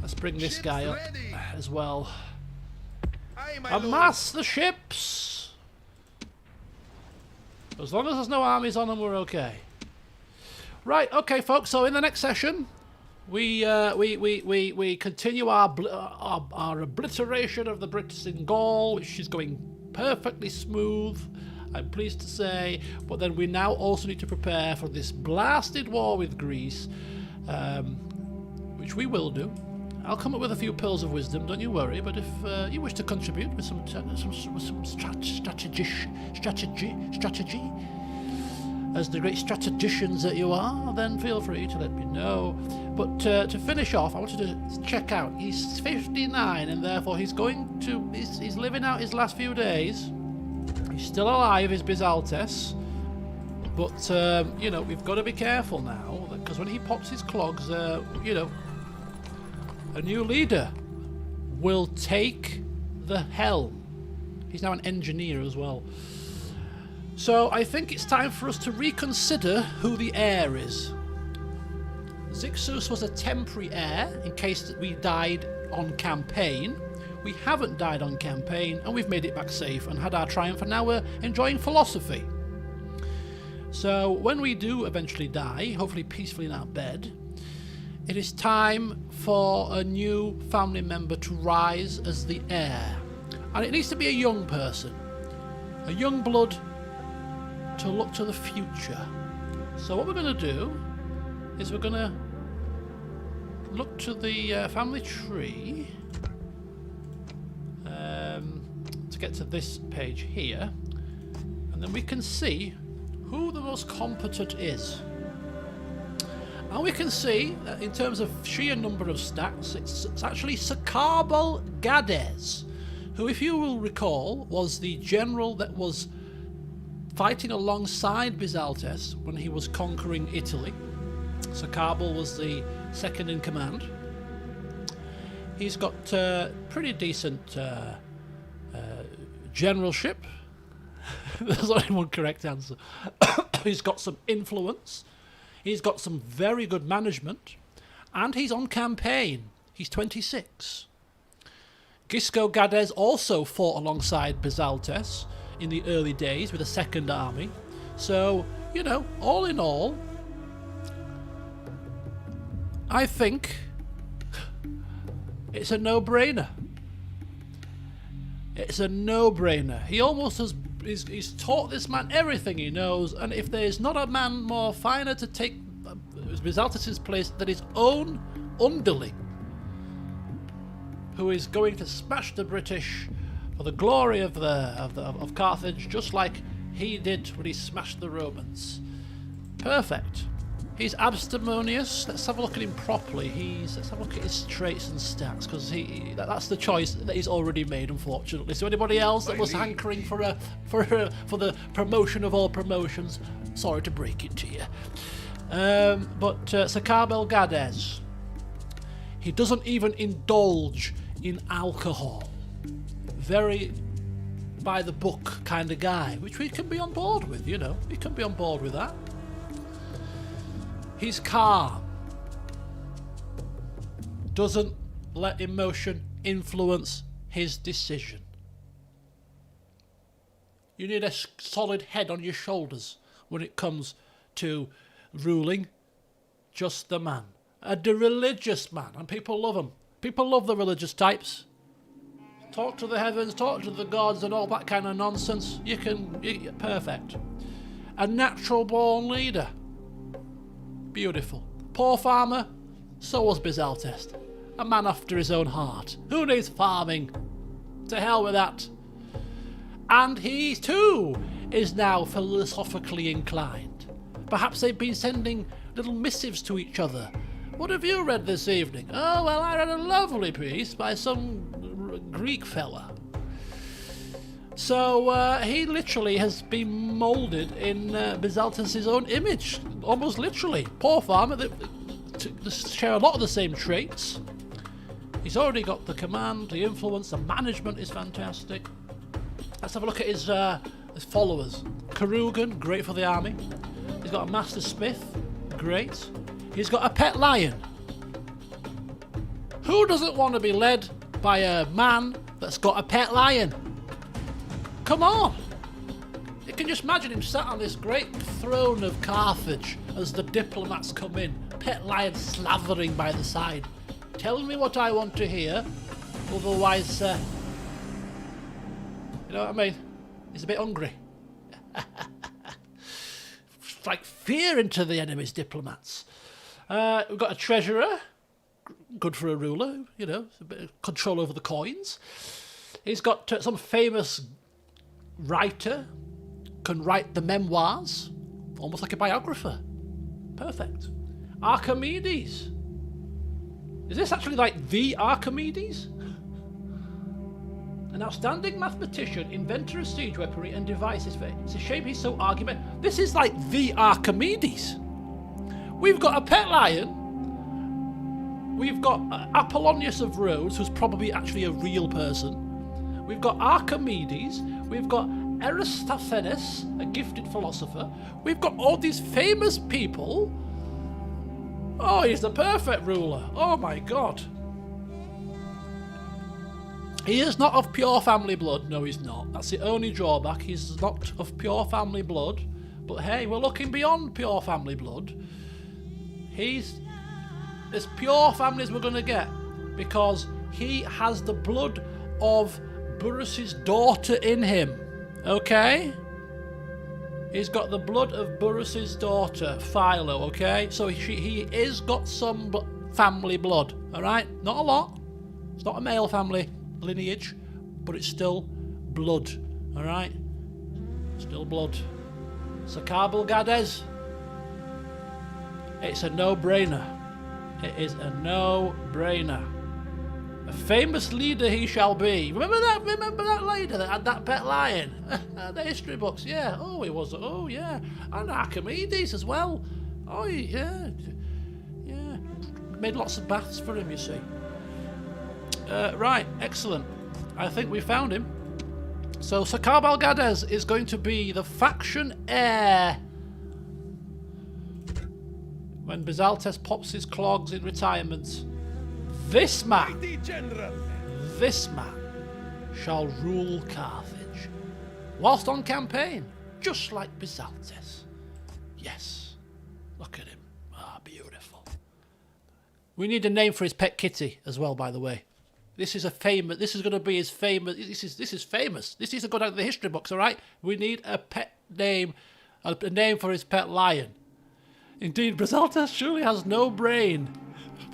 Let's bring this guy up as well. Aye, my lord. Amass the ships! As long as there's no armies on them, we're okay. Right, okay, folks. So in the next session, we continue our obliteration of the Brits in Gaul, which is going perfectly smooth, I'm pleased to say. But then we now also need to prepare for this blasted war with Greece, which we will do. I'll come up with a few pearls of wisdom, don't you worry. But if you wish to contribute with some strategy, as the great strategicians that you are, then feel free to let me know. But to finish off, I wanted to check out. He's 59, and therefore he's living out his last few days. He's still alive, is Bizaltes. But you know, we've got to be careful now, because when he pops his clogs, you know, a new leader will take the helm. He's now an engineer as well. So I think it's time for us to reconsider who the heir is. Zixus was a temporary heir in case that we died on campaign. We haven't died on campaign, and we've made it back safe and had our triumph, and now we're enjoying philosophy. So when we do eventually die, hopefully peacefully in our bed, it is time for a new family member to rise as the heir. And it needs to be a young person. A young blood to look to the future. So what we're going to do is we're going to look to the family tree to get to this page here. And then we can see who the most competent is. And we can see that in terms of sheer number of stats, it's actually Sacarbal Gades, who, if you will recall, was the general that was fighting alongside Bizaltes when he was conquering Italy. Sacarbal was the second in command. He's got pretty decent generalship. There's only one correct answer. He's got some influence. He's got some very good management. And he's on campaign. He's 26. Gisco Gades also fought alongside Bizaltes in the early days with a second army. So, you know, all in all, I think it's a no-brainer. It's a no-brainer. He almost has... He's taught this man everything he knows, and if there is not a man more finer to take Bizaltes' place than his own underling, who is going to smash the British for the glory of Carthage, just like he did when he smashed the Romans. Perfect. He's abstemious. Let's have a look at him properly. Let's have a look at his traits and stats, because that's the choice that he's already made, unfortunately. So anybody else that was hankering for the promotion of all promotions, sorry to break it to you. But Sacarbal Gades, he doesn't even indulge in alcohol. Very by the book kind of guy, which we can be on board with, you know. We can be on board with that. He's calm. Doesn't let emotion influence his decision. You need a solid head on your shoulders when it comes to ruling. Just the man. A religious man, and people love him. People love the religious types. Talk to the heavens, talk to the gods and all that kind of nonsense. Perfect. A natural born leader. Beautiful. Poor farmer, so was Bizaltes. A man after his own heart. Who needs farming? To hell with that. And he too is now philosophically inclined. Perhaps they've been sending little missives to each other. What have you read this evening? Oh, well, I read a lovely piece by some Greek fella. So he literally has been moulded in Bizaltes' own image, almost literally. Poor farmer, they share a lot of the same traits. He's already got the command, the influence, the management is fantastic. Let's have a look at his followers. Karugan, great for the army. He's got a master smith, great. He's got a pet lion. Who doesn't want to be led by a man that's got a pet lion? Come on! You can just imagine him sat on this great throne of Carthage as the diplomats come in, pet lion slavering by the side. Tell me what I want to hear, otherwise, you know what I mean? He's a bit hungry. Strike fear into the enemy's diplomats. We've got a treasurer, good for a ruler, you know, a bit of control over the coins. He's got some famous writer, can write the memoirs, almost like a biographer. Perfect. Archimedes. Is this actually like the Archimedes? An outstanding mathematician, inventor of siege weaponry and devices. It's a shame he's so argumentative. This is like the Archimedes. We've got a pet lion. We've got Apollonius of Rhodes, who's probably actually a real person. We've got Archimedes. We've got Aristophanes, a gifted philosopher. We've got all these famous people. Oh, he's the perfect ruler. Oh my God. He is not of pure family blood. No, he's not. That's the only drawback. He's not of pure family blood. But hey, we're looking beyond pure family blood. He's as pure family as we're going to get, because he has the blood of Burrus's daughter in him. Okay? He's got the blood of Burrus's daughter, Philo, okay? So he is got some family blood, alright? Not a lot. It's not a male family lineage, but it's still blood, alright? Still blood. So Blockading. It's a no-brainer. It is a no-brainer. A famous leader he shall be. Remember that leader that had that pet lion? The history books, yeah. Oh, he was, oh, yeah. And Archimedes as well. Oh, yeah. Yeah. Made lots of baths for him, you see. Right, excellent. I think we found him. So, Blockading is going to be the faction heir. When Bizaltes pops his clogs in retirement, this man shall rule Carthage, whilst on campaign, just like Bizaltes. Yes, look at him. Ah, beautiful. We need a name for his pet kitty as well, by the way. This is going to be his famous. This is famous. This needs to go down to the history books, all right? We need a pet name, a name for his pet lion. Indeed, Bizaltes surely has no brain.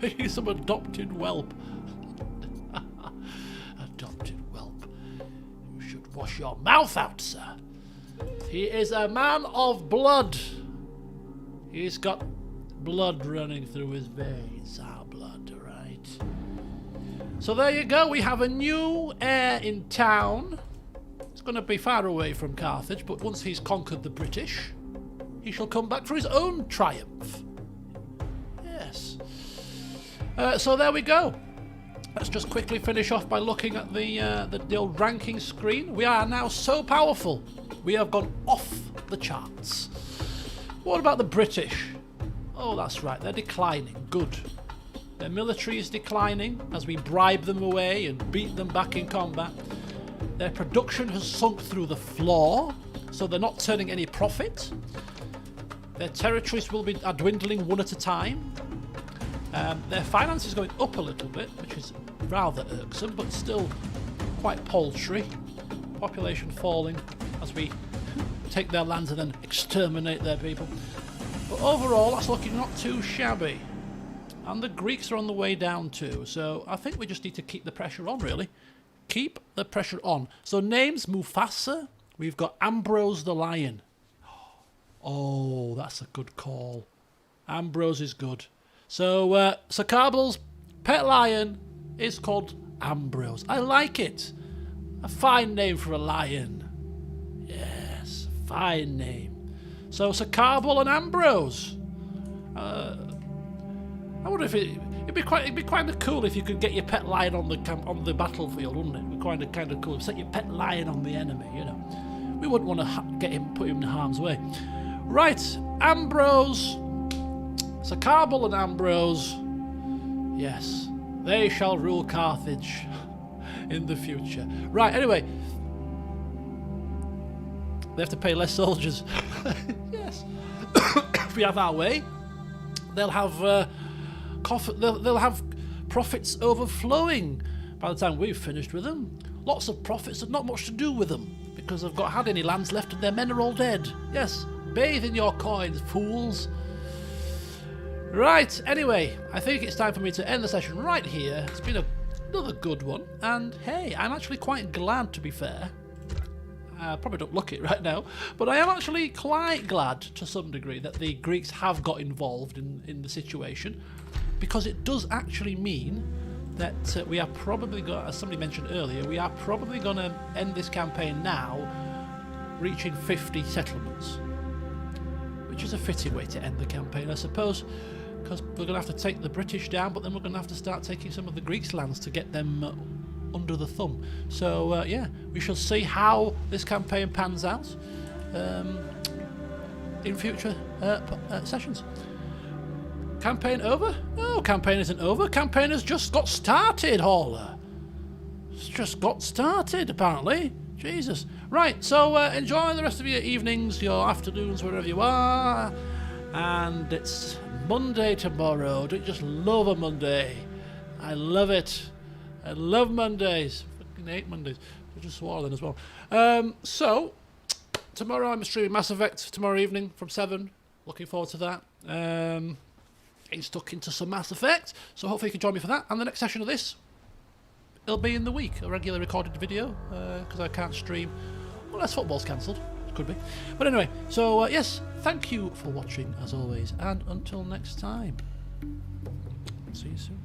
Maybe some adopted whelp. Adopted whelp. You should wash your mouth out, sir. He is a man of blood. He's got blood running through his veins. Our blood, right? So there you go. We have a new heir in town. It's going to be far away from Carthage, but once he's conquered the British, he shall come back for his own triumph. Yes. So there we go. Let's just quickly finish off by looking at the old ranking screen. We are now so powerful. We have gone off the charts. What about the British? Oh, that's right. They're declining. Good. Their military is declining as we bribe them away and beat them back in combat. Their production has sunk through the floor, so they're not turning any profit. Their territories are dwindling one at a time. Their finance is going up a little bit, which is rather irksome, but still quite paltry. Population falling as we take their lands and then exterminate their people. But overall, that's looking not too shabby. And the Greeks are on the way down too, so I think we just need to keep the pressure on, really. Keep the pressure on. So names, Mufasa. We've got Ambrose the Lion. Oh, that's a good call. Ambrose is good. So, Sir Carble's pet lion is called Ambrose. I like it. A fine name for a lion. Yes, fine name. So, Sir Carble and Ambrose. I wonder if it'd be kind of cool if you could get your pet lion on the battlefield, wouldn't it? It'd be kind of cool. Set your pet lion on the enemy, you know. We wouldn't want to put him in harm's way. Right, Ambrose, Sir Carble and Ambrose, yes, they shall rule Carthage in the future. Right, anyway, they have to pay less soldiers. Yes, if we have our way, they'll have they'll have profits overflowing by the time we've finished with them. Lots of profits and not much to do with them because they've not had any lands left and their men are all dead. Yes. Bathe in your coins, fools. Right, anyway, I think it's time for me to end the session right here. It's been another good one. And hey, I'm actually quite glad, to be fair. I probably don't look it right now, but I am actually quite glad, to some degree, that the Greeks have got involved in the situation, because it does actually mean that we are probably going, as somebody mentioned earlier, we are probably going to end this campaign now, reaching 50 settlements. Which is a fitting way to end the campaign, I suppose, because we're going to have to take the British down, but then we're going to have to start taking some of the Greeks' lands to get them under the thumb. So, yeah, we shall see how this campaign pans out in future sessions. Campaign over? No, campaign isn't over. Campaign has just got started, Hauler. It's just got started, apparently. Jesus. Right, so enjoy the rest of your evenings, your afternoons, wherever you are. And it's Monday tomorrow. Don't you just love a Monday? I love it. I love Mondays. Fucking hate Mondays. I just swore then as well. So, tomorrow I'm streaming Mass Effect tomorrow evening from 7. Looking forward to that. Getting stuck into some Mass Effect. So hopefully you can join me for that. And the next session of this, it'll be in the week, a regular recorded video, because I can't stream unless football's cancelled. Could be. But anyway, so yes, thank you for watching as always, and until next time, see you soon.